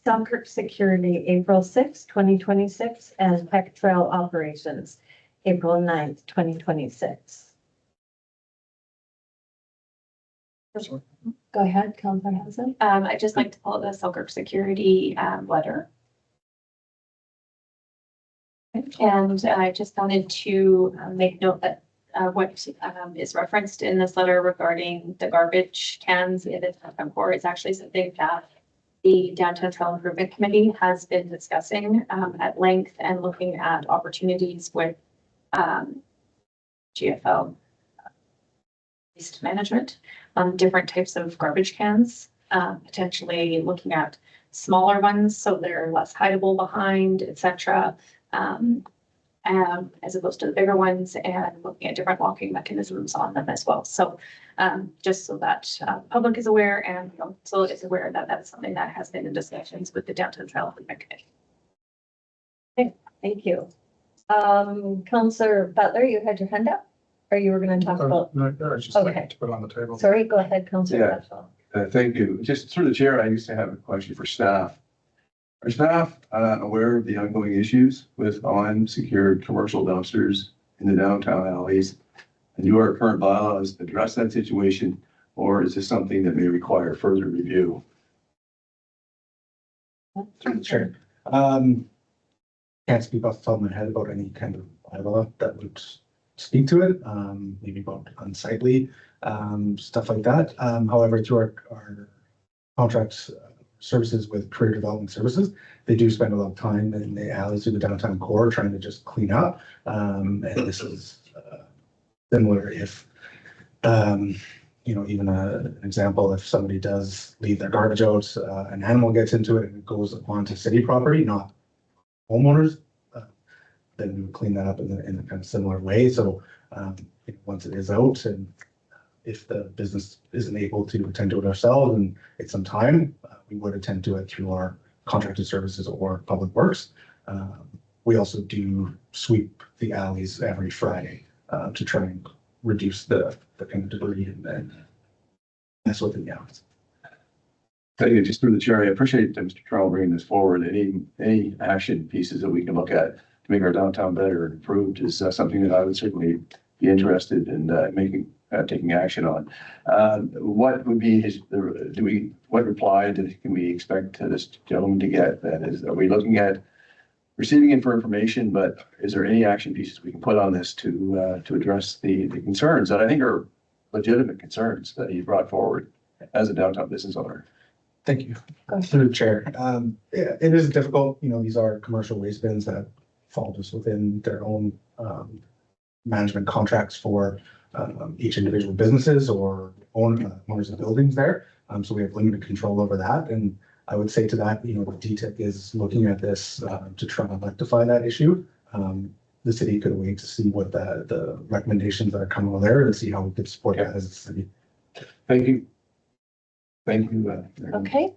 Selkirk Security, April 6th, 2026, and Peck Trail Operations, April 9th, 2026. Go ahead, Councilor Hanson. I'd just like to pull the Selkirk Security letter. And I just wanted to make note that what is referenced in this letter regarding the garbage cans in the downtown core is actually something that the Downtown Trail Improvement Committee has been discussing at length and looking at opportunities with GFL waste management on different types of garbage cans, potentially looking at smaller ones so they're less hideable behind, etc. as opposed to the bigger ones, and looking at different locking mechanisms on them as well. So just so that public is aware and council is aware that that's something that has been in discussions with the Downtown Trail Improvement Committee. Thank you. Councillor Butler, you had your hand up, or you were gonna talk about, No, I was just Okay. like to put on the table. sorry, go ahead, Councillor Yeah. Batchel. Thank you. Just through the chair, I used to have a question for staff. Are staff aware of the ongoing issues with unsecured commercial dumpsters in the downtown alleys? And do our current bylaws address that situation, or is this something that may require further review? Sure. Can't speak off the top of my head about any kind of bylaw that would speak to it, maybe about unsightly, stuff like that. However, through our contracts, services with career development services, they do spend a lot of time in the alleys through the downtown core trying to just clean up. And this is similar if, even an example, if somebody does leave their garbage out, an animal gets into it and it goes onto city property, not homeowners, then we would clean that up in a kind of similar way. So once it is out, and if the business isn't able to attend to it ourselves and it's some time, we would attend to it through our contracted services or public works. We also do sweep the alleys every Friday to try and reduce the kind of debris and mess within the alleys. Thank you. Just through the chair, I appreciate Mr. Carl bringing this forward. Any action pieces that we can look at to make our downtown better and improved is something that I would certainly be interested in taking action on. What would be what reply can we expect this gentleman to get? That is, are we looking at receiving information, but is there any action pieces we can put on this to address the concerns that I think are legitimate concerns that he brought forward as a downtown business owner? Thank you. Through the chair. Yeah, it is difficult. These are commercial waste bins that fall just within their own management contracts for each individual businesses or owners of buildings there. So we have limited control over that. And I would say to that, the DTIC is looking at this to try and rectify that issue. The city could wait to see what the recommendations that are coming over there and see how we could support that as a city. Thank you. Thank you. Okay.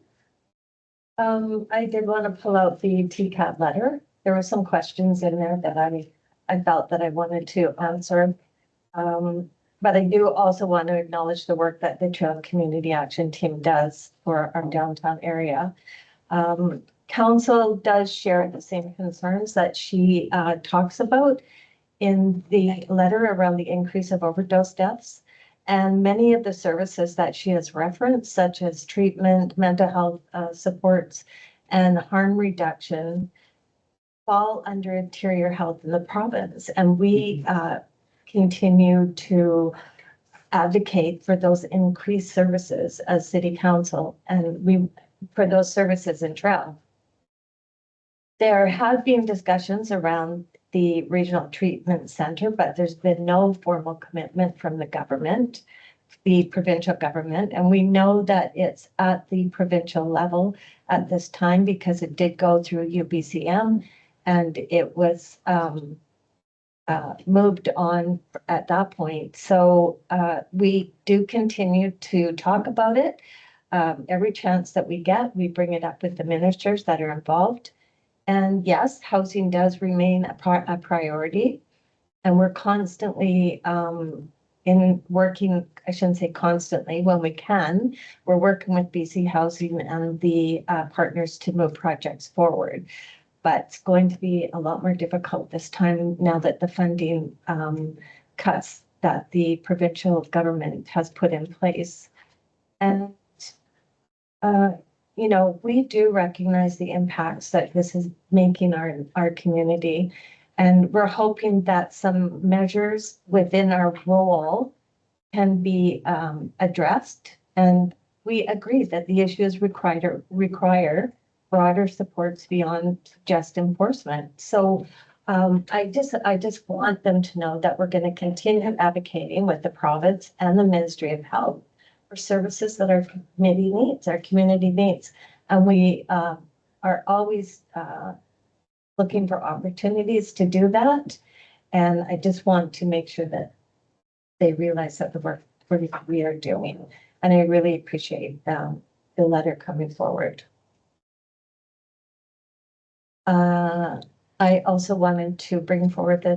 I did want to pull out the TCAT letter. There were some questions in there that I felt that I wanted to answer. But I do also want to acknowledge the work that the Trail Community Action Team does for our downtown area. Council does share the same concerns that she talks about in the letter around the increase of overdose deaths. And many of the services that she has referenced, such as treatment, mental health supports, and harm reduction, fall under interior health in the province. And we continue to advocate for those increased services as city council, and for those services in Trail. There have been discussions around the regional treatment center, but there's been no formal commitment from the government, the provincial government. And we know that it's at the provincial level at this time because it did go through UBCM and it was moved on at that point. So we do continue to talk about it. Every chance that we get, we bring it up with the ministers that are involved. And yes, housing does remain a priority. And we're constantly working, I shouldn't say constantly, when we can, we're working with BC Housing and the partners to move projects forward. But it's going to be a lot more difficult this time now that the funding cuts that the provincial government has put in place. And we do recognize the impacts that this is making our community. And we're hoping that some measures within our role can be addressed. And we agree that the issues require broader supports beyond just enforcement. So I just want them to know that we're going to continue advocating with the province and the Ministry of Health for services that our community needs. And we are always looking for opportunities to do that. And I just want to make sure that they realize that the work we are doing. And I really appreciate the letter coming forward. I also wanted to bring forward the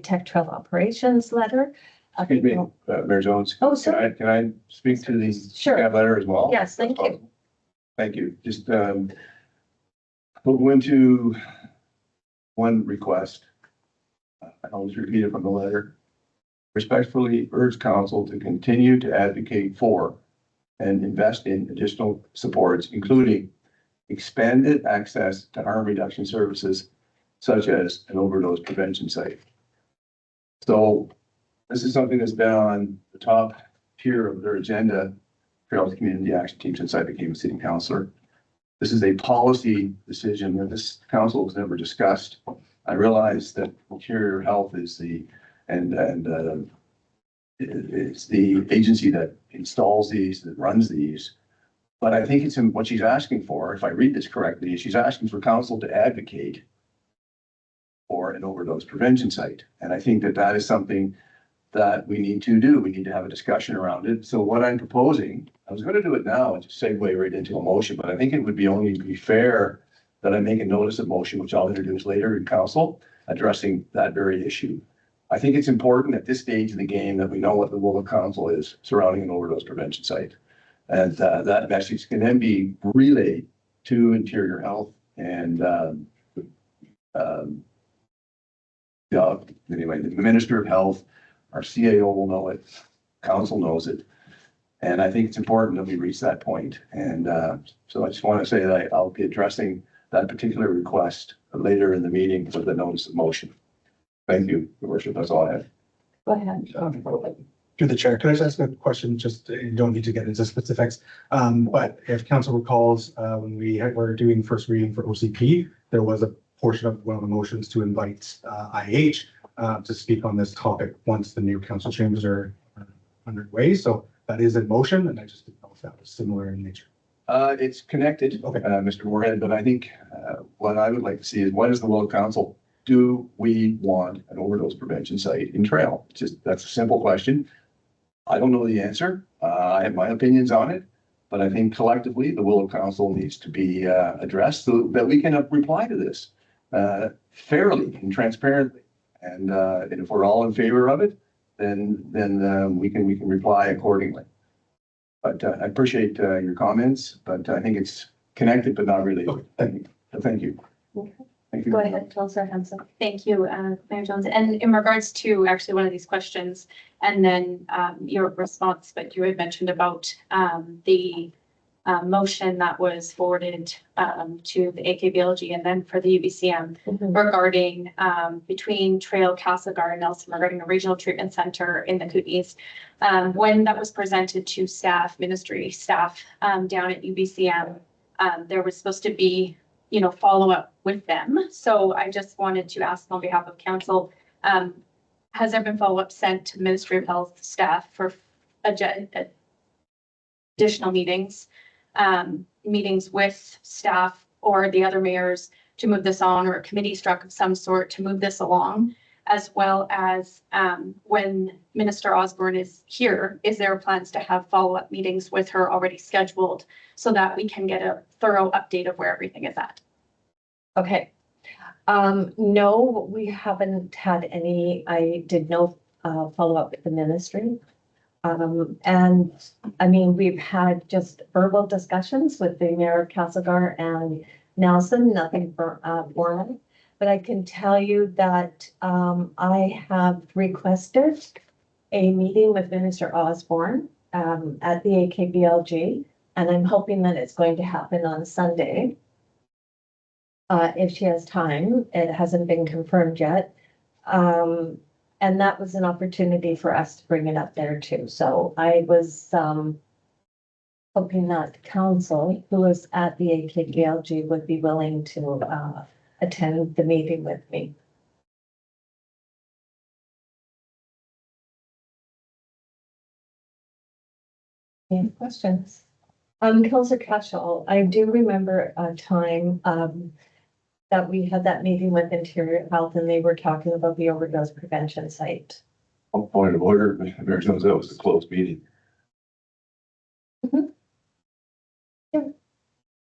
Tech Trail Operations letter. Excuse me, Mayor Jones. Oh, sorry. Can I speak to the Sure. CAB letter as well? Yes, thank you. Thank you. Just, we'll go into one request. I'll just repeat it from the letter. Respectfully urge council to continue to advocate for and invest in additional supports, including expanded access to harm reduction services, such as an overdose prevention site. So this is something that's been on the top tier of their agenda, Trails Community Action Team, since I became a city councilor. This is a policy decision that this council has never discussed. I realize that Interior Health is it's the agency that installs these, that runs these. But I think it's in what she's asking for, if I read this correctly, she's asking for council to advocate for an overdose prevention site. And I think that that is something that we need to do. We need to have a discussion around it. So what I'm proposing, I was going to do it now and just segue right into a motion, but I think it would be only be fair that I make a notice of motion, which I'll introduce later in council, addressing that very issue. I think it's important at this stage of the game that we know what the will of council is surrounding an overdose prevention site. And that message can then be relayed to Interior Health and anyway, the Minister of Health, our CAO will know it, council knows it. And I think it's important that we reach that point. And so I just want to say that I'll be addressing that particular request later in the meeting with the notice of motion. Thank you, Your Worship. That's all I have. Go ahead. Through the chair, could I just ask a question? Just, you don't need to get into specifics. But if council recalls, when we were doing first reading for OCP, there was a portion of one of the motions to invite IH to speak on this topic once the new council chambers are underway. So that is in motion, and I just didn't know if that was similar in nature. It's connected, Okay. Mr. Moorhead, but I think what I would like to see is what is the will of council? Do we want an overdose prevention site in Trail? Just, that's a simple question. I don't know the answer. I have my opinions on it, but I think collectively the will of council needs to be addressed so that we can reply to this fairly and transparently. And if we're all in favor of it, then we can reply accordingly. But I appreciate your comments, but I think it's connected but not related. Okay, thank you. Thank you. Okay. Thank you. Go ahead, Councillor Hanson. Thank you, Mayor Jones. And in regards to actually one of these questions and then your response, but you had mentioned about the motion that was forwarded to the AKBLG and then for the UBCM regarding between Trail, Castlegar, and Nelson regarding a regional treatment center in the Kootenays. When that was presented to staff, ministry staff down at UBCM, there was supposed to be follow up with them. So I just wanted to ask on behalf of council, has there been follow up sent to Ministry of Health staff for additional meetings with staff or the other mayors to move this on, or a committee struck of some sort to move this along, as well as when Minister Osborne is here, is there plans to have follow-up meetings with her already scheduled so that we can get a thorough update of where everything is at? Okay. No, we haven't had any. I did no follow-up with the ministry. And I mean, we've had just verbal discussions with the mayor of Castlegar and Nelson, nothing formal. But I can tell you that I have requested a meeting with Minister Osborne at the AKBLG, and I'm hoping that it's going to happen on Sunday. If she has time, it hasn't been confirmed yet. And that was an opportunity for us to bring it up there too. So I was hoping that council, who was at the AKBLG, would be willing to attend the meeting with me. Any questions? Councillor Cashel, I do remember a time that we had that meeting with Interior Health and they were talking about the overdose prevention site. One point of order, Mayor Jones, that was a closed meeting.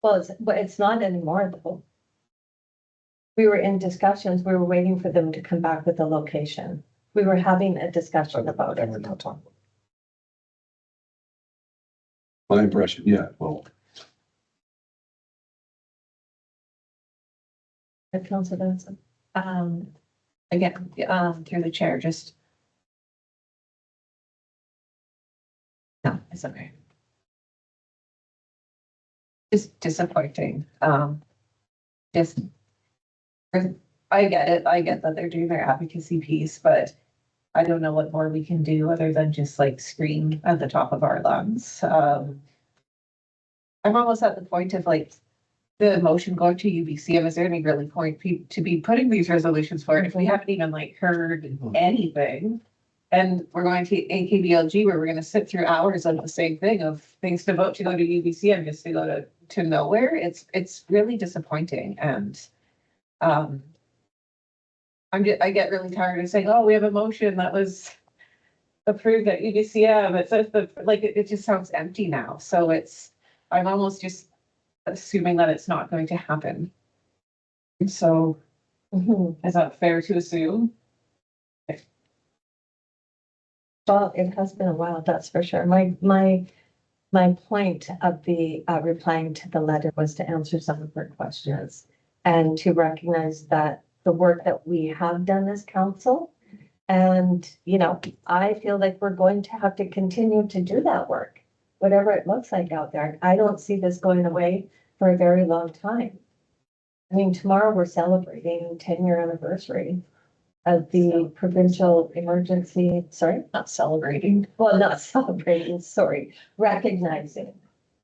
Well, it's not anymore though. We were in discussions, we were waiting for them to come back with a location. We were having a discussion about And we're it. not talking. My impression, yeah, well, Councilor Benson. Again, through the chair, just. No, it's okay. Just disappointing, just. I get it, I get that they're doing their advocacy piece, but I don't know what more we can do other than just like scream at the top of our lungs. I'm almost at the point of like, the motion going to UBCM, is there any really point to be putting these resolutions forward if we haven't even like heard anything? And we're going to AKBLG where we're gonna sit through hours of the same thing of things to vote to go to UBCM just to go to nowhere. It's really disappointing and I get really tired of saying, oh, we have a motion that was approved at UBCM. It says it just sounds empty now. So I'm almost just assuming that it's not going to happen. So is that fair to assume? Well, it has been a while, that's for sure. My point of the replying to the letter was to answer some of her questions and to recognize that the work that we have done as council. And, I feel like we're going to have to continue to do that work, whatever it looks like out there. I don't see this going away for a very long time. I mean, tomorrow we're celebrating 10-year anniversary of the provincial emergency, Not celebrating. not celebrating, recognizing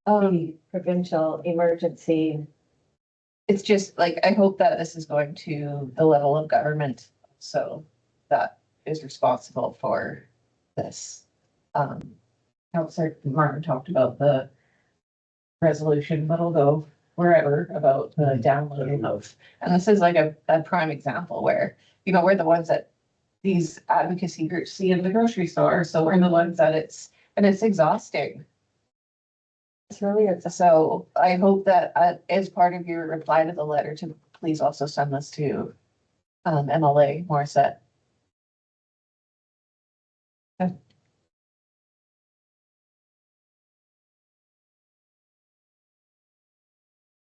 the provincial emergency. It's just like, I hope that this is going to the level of government, so that is responsible for this. Councilor Martin talked about the resolution, but it'll go wherever about the downloading of, and this is like a prime example where, we're the ones that these advocacy groups see in the grocery store, so we're the ones that it's exhausting. It's really, So I hope that as part of your reply to the letter to please also send this to MLA Morissette.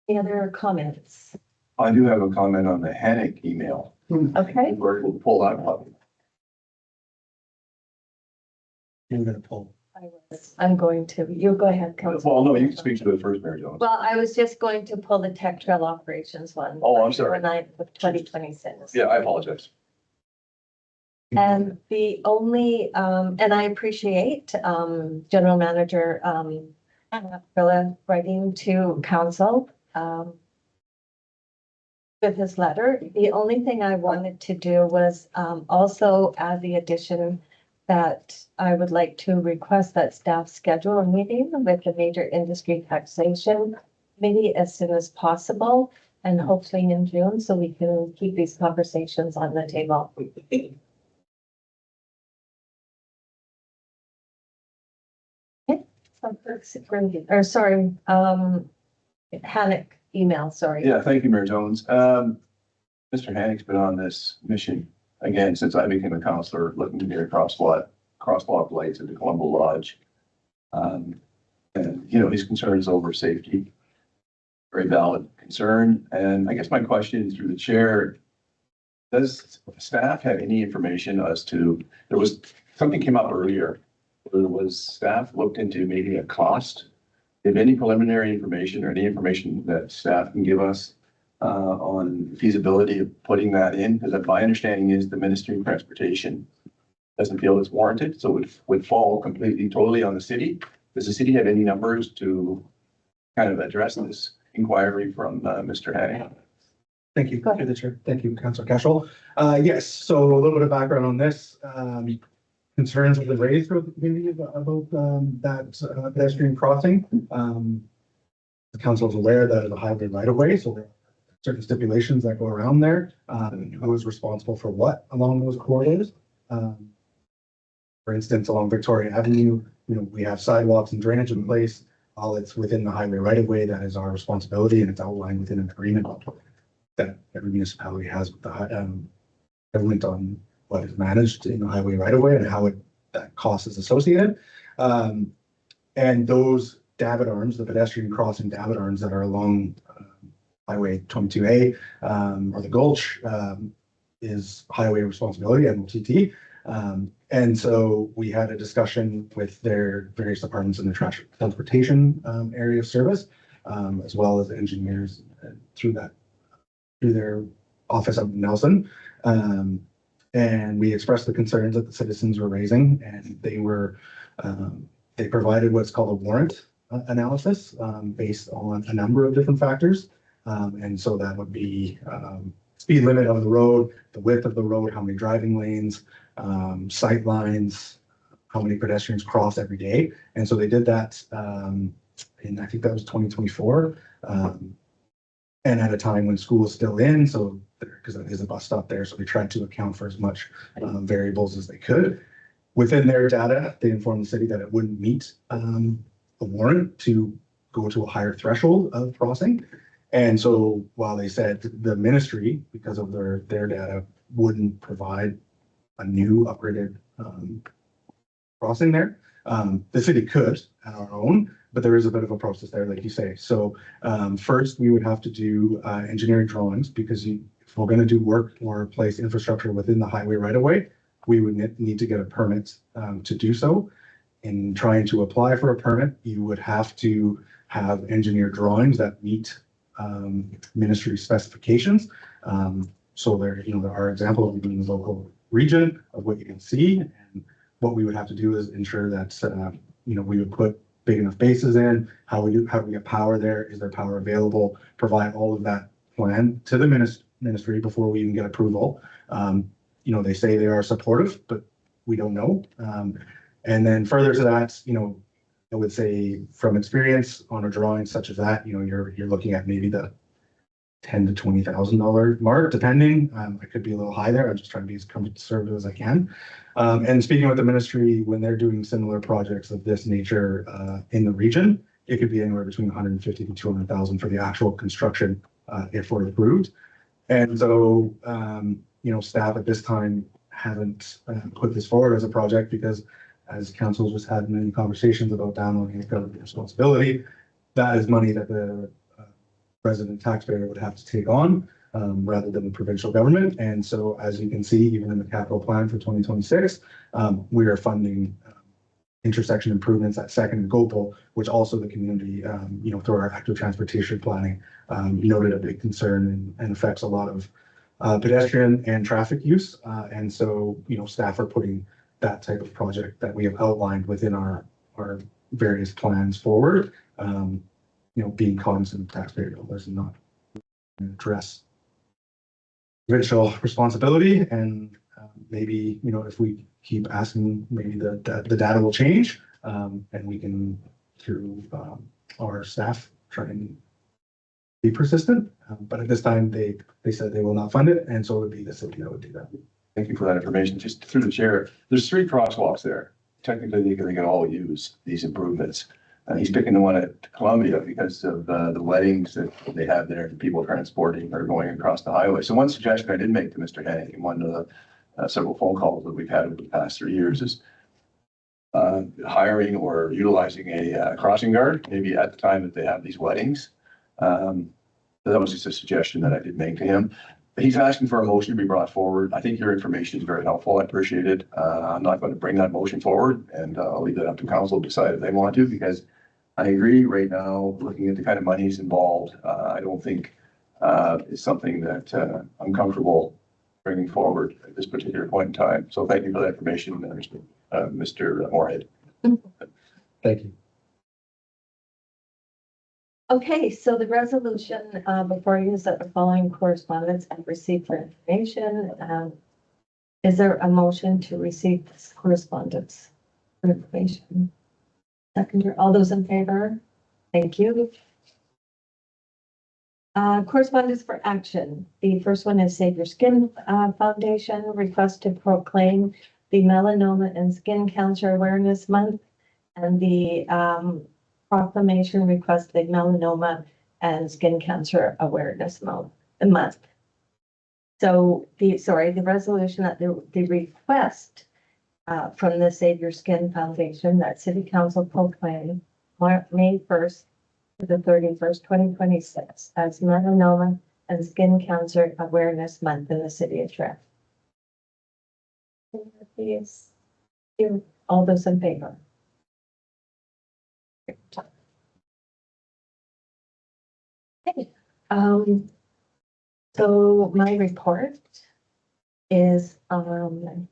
any other comments? I do have a comment on the Hennick email. Okay, We'll pull that up. You're gonna pull. I'm going to, you go ahead, Councilor. Well, no, you can speak to it first, Mary Jones. Well, I was just going to pull the Tech Trail operations one. Oh, I'm sorry. For 2026. Yeah, I apologize. And the only, and I appreciate, General Manager, Villa writing to council, with his letter. The only thing I wanted to do was, also add the addition that I would like to request that staff schedule a meeting with the Major Industry Taxation Committee as soon as possible, and hopefully in June, so we can keep these conversations on the table. Or sorry, Hannick email, sorry. Yeah, thank you, Mayor Jones. Mr. Hannick's been on this mission again since I became a counselor, looking to near crosswalk lights at the Colombo Lodge. And, his concerns over safety, very valid concern. And I guess my question through the chair, does staff have any information as to, something came up earlier, where was staff looked into maybe a cost? If any preliminary information or any information that staff can give us on feasibility of putting that in, because my understanding is the Ministry of Transportation doesn't feel it's warranted, so it would fall completely, totally on the city. Does the city have any numbers to kind of address this inquiry from Mr. Hannick? Thank you, Go ahead. through the chair. Thank you, Councilor Cashel. Yes, so a little bit of background on this. Concerns have been raised throughout the community about that pedestrian crossing. The council is aware that it's a highway right of way, so there are certain stipulations that go around there, who is responsible for what along those corridors. For instance, along Victoria Avenue, we have sidewalks and drainage in place. All it's within the highway right of way, that is our responsibility, and it's outlined within an agreement that every municipality has with the government on what is managed in the highway right of way and how that cost is associated. And those davit arms, the pedestrian crossing davit arms that are along Highway 22A or the Gulch is highway responsibility, MOTT. And so we had a discussion with their various departments in the transportation area of service, as well as engineers through their office of Nelson. And we expressed the concerns that the citizens were raising, and they provided what's called a warrant analysis based on a number of different factors. And so that would be speed limit of the road, the width of the road, how many driving lanes, sight lines, how many pedestrians cross every day. And so they did that in, I think that was 2024. And at a time when school is still in, so because there is a bus stop there, so they tried to account for as much variables as they could. Within their data, they informed the city that it wouldn't meet the warrant to go to a higher threshold of crossing. And so while they said the ministry, because of their data, wouldn't provide a new upgraded crossing there, the city could at our own, but there is a bit of a process there, like you say. So first, we would have to do engineering drawings, because if we're going to do work or place infrastructure within the highway right away, we would need to get a permit to do so. In trying to apply for a permit, you would have to have engineer drawings that meet ministry specifications. So there are examples of the local region of what you can see, and what we would have to do is ensure that we would put big enough bases in. How do we get power there? Is there power available? Provide all of that plan to the ministry before we even get approval. They say they are supportive, but we don't know. And then further to that, I would say from experience on a drawing such as that, you're looking at maybe the $10,000 to $20,000 mark, depending. I could be a little high there. I'm just trying to be as conservative as I can. And speaking with the ministry, when they're doing similar projects of this nature in the region, it could be anywhere between 150 to 200,000 for the actual construction if we're approved. And so, staff at this time haven't put this forward as a project because, as council just had many conversations about downloading the government responsibility, that is money that the resident taxpayer would have to take on rather than the provincial government. And so, as you can see, even in the capital plan for 2026, we are funding intersection improvements at Second and Gopal, which also the community, through our active transportation planning, noted a big concern and affects a lot of pedestrian and traffic use. And so, staff are putting that type of project that we have outlined within our various plans forward, being cognizant of taxpayer dollars and not address provincial responsibility. And maybe, if we keep asking, maybe the data will change, and we can, through our staff, try and be persistent. But at this time, they said they will not fund it, and so it would be the city that would do that. Thank you for that information. Just through the chair, there's 3 crosswalks there. Technically, they can all use these improvements. He's picking the one at Columbia because of the weddings that they have there, and people transporting or going across the highway. So one suggestion I did make to Mr. Hennig in one of the several phone calls that we've had over the past 3 years is hiring or utilizing a crossing guard, maybe at the time that they have these weddings. That was just a suggestion that I did make to him. He's asking for a motion to be brought forward. I think your information is very helpful. I appreciate it. I'm not going to bring that motion forward, and I'll leave that up to council to decide if they want to, because I agree right now, looking at the kind of monies involved, I don't think it's something that I'm comfortable bringing forward at this particular point in time. So thank you for that information, Mr. Moorhead. Thank you. Okay, so the resolution before you is that the following correspondence and received for information. Is there a motion to receive this correspondence for information? Seconder, all those in favor? Thank you. Correspondence for action. The first one is Save Your Skin Foundation request to proclaim the Melanoma and Skin Cancer Awareness Month, and the proclamation request the Melanoma and Skin Cancer Awareness Month. So the resolution that the request from the Save Your Skin Foundation that City Council proclaimed May 1st to the 31st, 2026 as Melanoma and Skin Cancer Awareness Month in the City of Trail. Please, all those in favor? Okay. So my report is on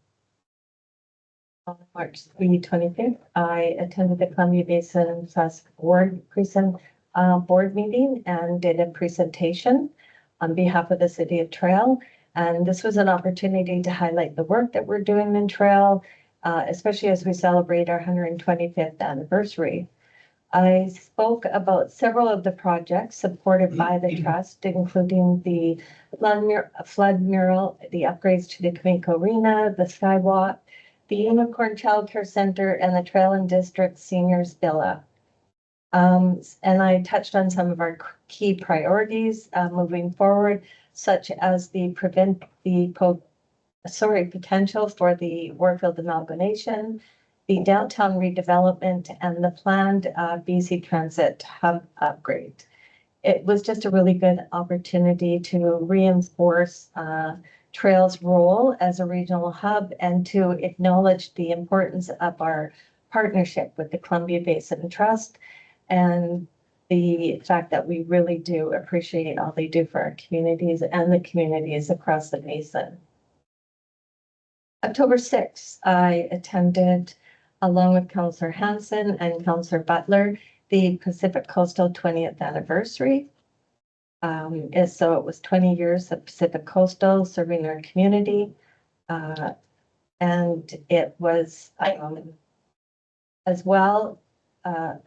March 25th, I attended the Columbia Basin Trust Board board meeting and did a presentation on behalf of the City of Trail. And this was an opportunity to highlight the work that we're doing in Trail, especially as we celebrate our 125th anniversary. I spoke about several of the projects supported by the trust, including the flood mural, the upgrades to the Kamiko Arena, the Skywalk, the Unicorn Child Care Center, and the Trail and District Seniors Villa. And I touched on some of our key priorities moving forward, such as the potential for the Warfield amalgamation, the downtown redevelopment, and the planned BC Transit hub upgrade. It was just a really good opportunity to reinforce Trail's role as a regional hub and to acknowledge the importance of our partnership with the Columbia Basin Trust and the fact that we really do appreciate all they do for our communities and the communities across the basin. October 6th, I attended, along with Councillor Hanson and Councillor Butler, the Pacific Coastal 20th anniversary. So it was 20 years of Pacific Coastal serving our community. And it was as well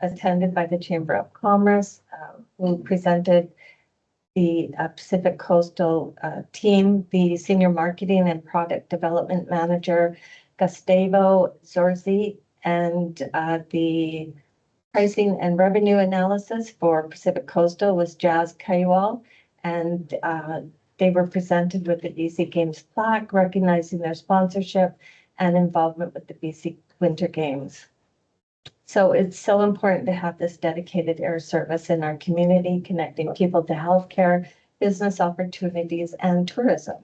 attended by the Chamber of Commerce, who presented the Pacific Coastal team, the Senior Marketing and Product Development Manager, Gustavo Zorzi, and the Pricing and Revenue Analysis for Pacific Coastal was Jazz Kaywal, and they were presented with the BC Games plaque, recognizing their sponsorship and involvement with the BC Winter Games. So it's so important to have this dedicated air service in our community, connecting people to healthcare, business opportunities, and tourism.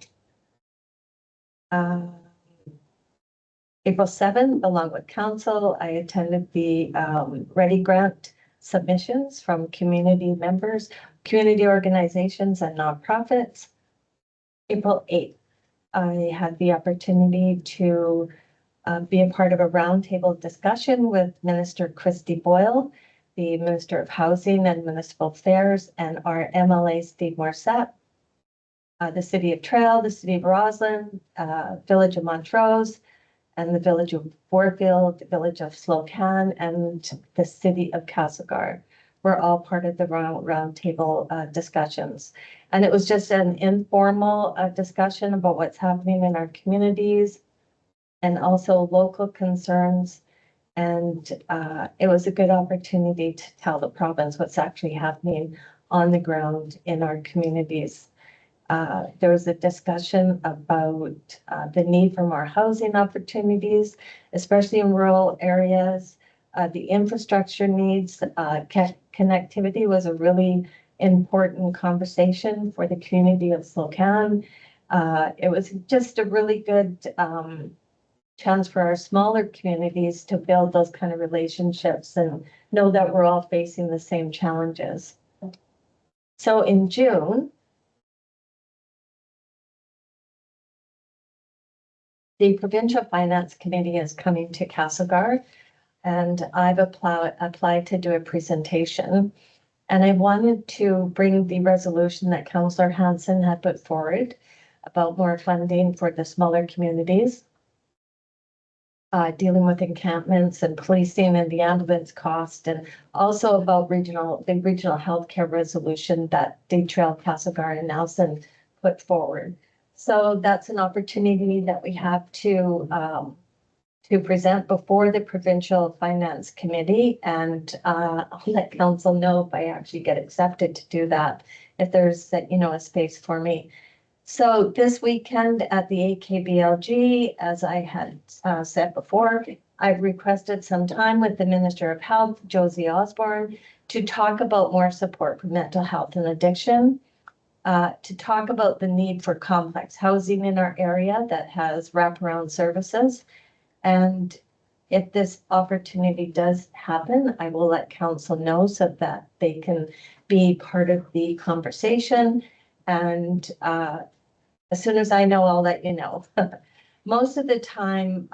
April 7th, along with council, I attended the Ready Grant submissions from community members, community organizations, and nonprofits. April 8th, I had the opportunity to be a part of a roundtable discussion with Minister Christy Boyle, the Minister of Housing and Municipal Affairs, and our MLA Steve Morissette, the City of Trail, the City of Roslyn, Village of Montrose, and the Village of Warfield, the Village of Slocan, and the City of Castlegar were all part of the roundtable discussions. And it was just an informal discussion about what's happening in our communities and also local concerns. And it was a good opportunity to tell the province what's actually happening on the ground in our communities. There was a discussion about the need for more housing opportunities, especially in rural areas. The infrastructure needs, connectivity was a really important conversation for the community of Slocan. It was just a really good chance for our smaller communities to build those kind of relationships and know that we're all facing the same challenges. So in June, the Provincial Finance Committee is coming to Castlegar, and I've applied to do a presentation. And I wanted to bring the resolution that Councillor Hanson had put forward about more funding for the smaller communities. dealing with encampments and policing and the ambulance cost, and also about the regional healthcare resolution that Day Trail, Castlegar and Nelson put forward. So that's an opportunity that we have to present before the Provincial Finance Committee, and I'll let council know if I actually get accepted to do that, if there's, a space for me. So this weekend at the AKBLG, as I had said before, I've requested some time with the Minister of Health, Josie Osborne, to talk about more support for mental health and addiction, to talk about the need for complex housing in our area that has wraparound services. And if this opportunity does happen, I will let council know so that they can be part of the conversation. And as soon as I know, I'll let you know. Most of the time,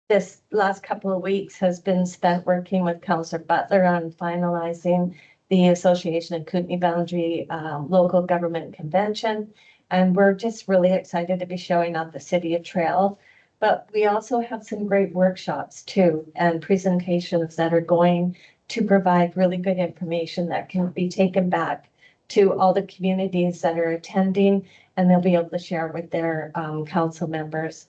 this last couple of weeks has been spent working with Councillor Butler on finalizing the Association of Kootenay Boundary Local Government Convention. And we're just really excited to be showing up the City of Trail. But we also have some great workshops too, and presentations that are going to provide really good information that can be taken back to all the communities that are attending, and they'll be able to share with their council members.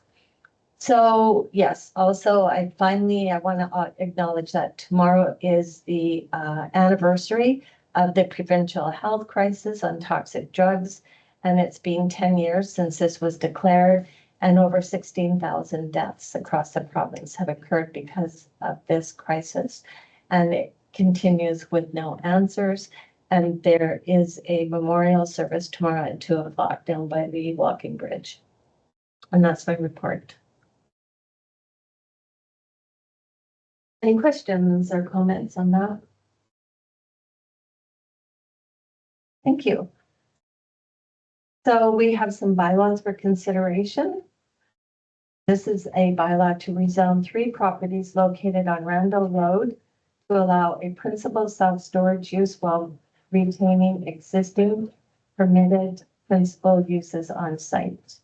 So yes, also I want to acknowledge that tomorrow is the anniversary of the provincial health crisis on toxic drugs, and it's been 10 years since this was declared, and over 16,000 deaths across the province have occurred because of this crisis, and it continues with no answers. And there is a memorial service tomorrow at 2:00 down by the walking bridge. And that's my report. Any questions or comments on that? Thank you. So we have some bylaws for consideration. This is a bylaw to rezone 3 properties located on Randall Road to allow a principal self-storage use while retaining existing permitted principal uses on site.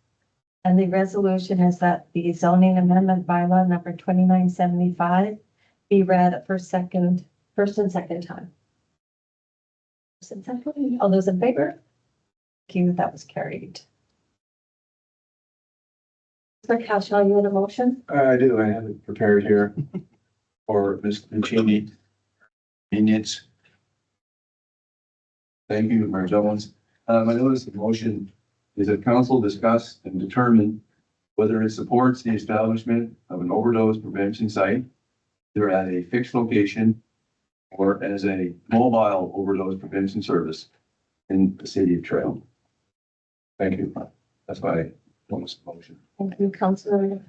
And the resolution is that the zoning amendment bylaw number 2975 be read first and second time. First and second, all those in favor? Thank you, that was carried. Mr. Cashel, you had a motion? I do. I have it prepared here for Ms. Mancini. Convenience. Thank you, Mayor Jones. My notice of motion is that council discuss and determine whether it supports the establishment of an overdose prevention site, either at a fixed location or as a mobile overdose prevention service in the City of Trail. Thank you. That's my notice of motion. Thank you, Councillor.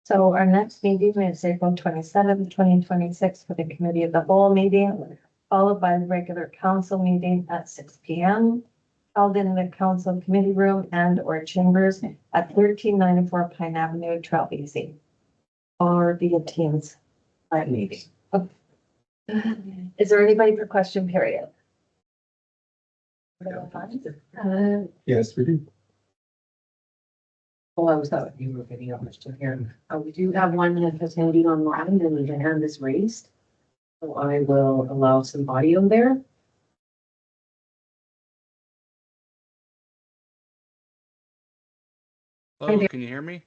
So our next meeting is April 27th, 2026 for the Committee of the Whole meeting, followed by the regular council meeting at 6 p.m. held in the council committee room and or chambers at 1394 Pine Avenue, Trail BC, or via Teams live meeting. Is there anybody for question period? Yes, we do. Oh, I was thought you were getting up to here. We do have one attending online and the hand is raised. So I will allow some audio there. Hello, can you hear me?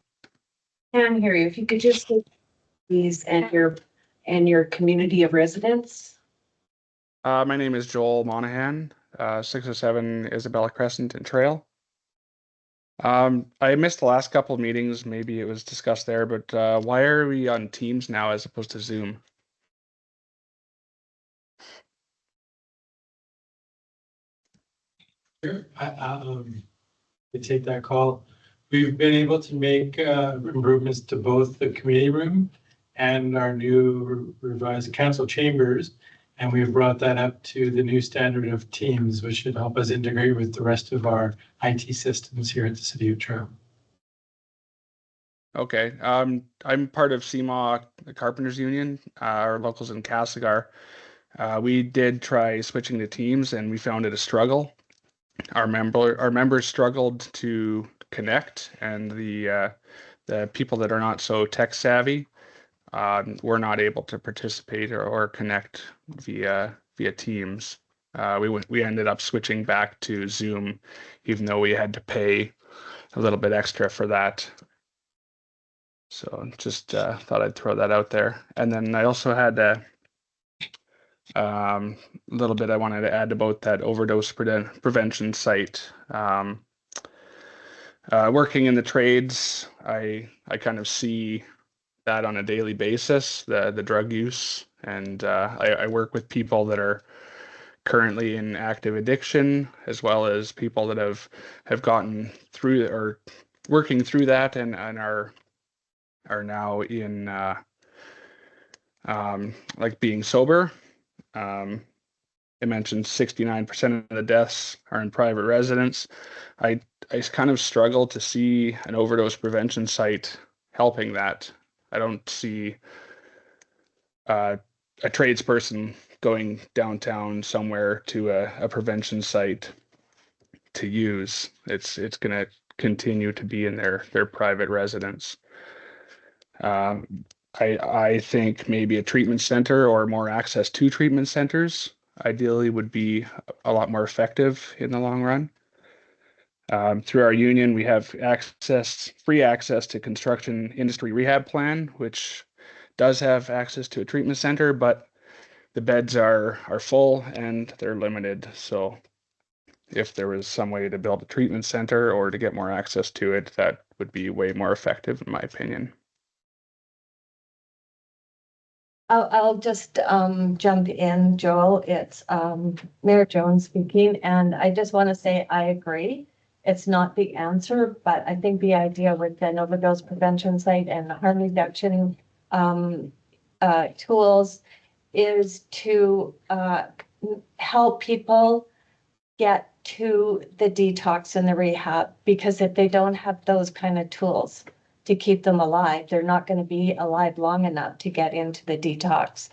Can hear you. If you could just state please and your community of residents. My name is Joel Monahan, 607 Isabella Crescent and Trail. I missed the last couple of meetings. Maybe it was discussed there, but why are we on Teams now as opposed to Zoom? Sure, I take that call. We've been able to make improvements to both the committee room and our new revised council chambers. And we've brought that up to the new standard of Teams, which should help us integrate with the rest of our IT systems here at the City of Trail. Okay, I'm part of CMA, the Carpenters Union, our locals in Castlegar. We did try switching to Teams and we found it a struggle. Our members struggled to connect, and the the people that are not so tech savvy were not able to participate or connect via Teams. We ended up switching back to Zoom, even though we had to pay a little bit extra for that. So just thought I'd throw that out there. And then I also had a little bit I wanted to add about that overdose prevention site. Working in the trades, I kind of see that on a daily basis, the drug use, and I work with people that are currently in active addiction, as well as people that have gotten through or working through that and are now in like being sober. I mentioned 69% of the deaths are in private residence. I kind of struggle to see an overdose prevention site helping that. I don't see a tradesperson going downtown somewhere to a prevention site to use. It's going to continue to be in their private residence. I think maybe a treatment center or more access to treatment centers ideally would be a lot more effective in the long run. Through our union, we have free access to construction industry rehab plan, which does have access to a treatment center, but the beds are full and they're limited. So if there was some way to build a treatment center or to get more access to it, that would be way more effective, in my opinion. I'll just jump in, Joel. It's Mayor Jones speaking, and I just want to say I agree. It's not the answer, but I think the idea with an overdose prevention site and harm reduction tools is to help people get to the detox and the rehab, because if they don't have those kind of tools to keep them alive, they're not going to be alive long enough to get into the detox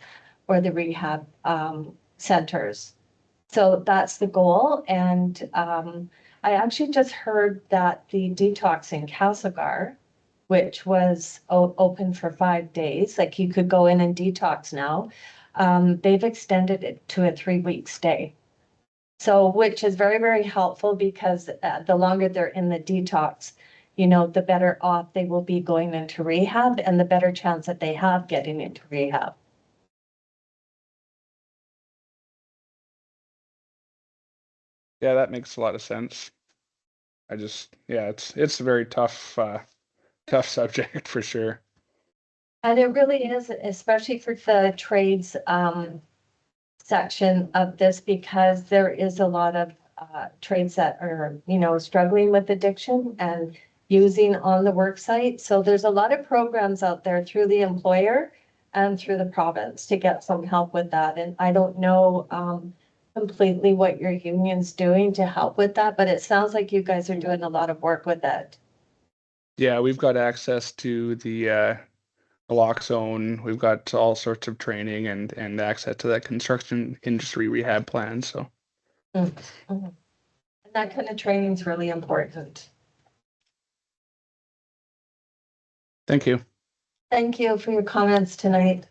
or the rehab centers. So that's the goal. And I actually just heard that the detox in Castlegar, which was open for 5 days, like you could go in and detox now, they've extended it to a 3-week stay. So, which is very, very helpful, because the longer they're in the detox, you know, the better off they will be going into rehab and the better chance that they have getting into rehab. Yeah, that makes a lot of sense. It's a very tough subject for sure. And it really is, especially for the trades section of this, because there is a lot of trades that are, you know, struggling with addiction and using on the work site. So there's a lot of programs out there through the employer and through the province to get some help with that. And I don't know completely what your union's doing to help with that, but it sounds like you guys are doing a lot of work with that. Yeah, we've got access to the block zone. We've got all sorts of training and access to that construction industry rehab plan. So And that kind of training is really important. thank you. Thank you for your comments tonight.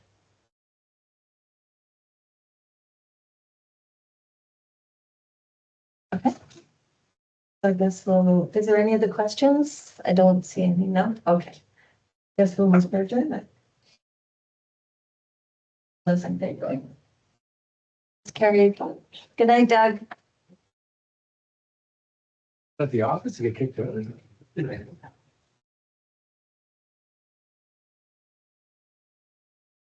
Okay. So I guess is there any other questions? I don't see any, no? Okay. Guess we'll move for adjournment. Listen, there you go. It's carried. Good night, Doug. At the office, you get kicked out.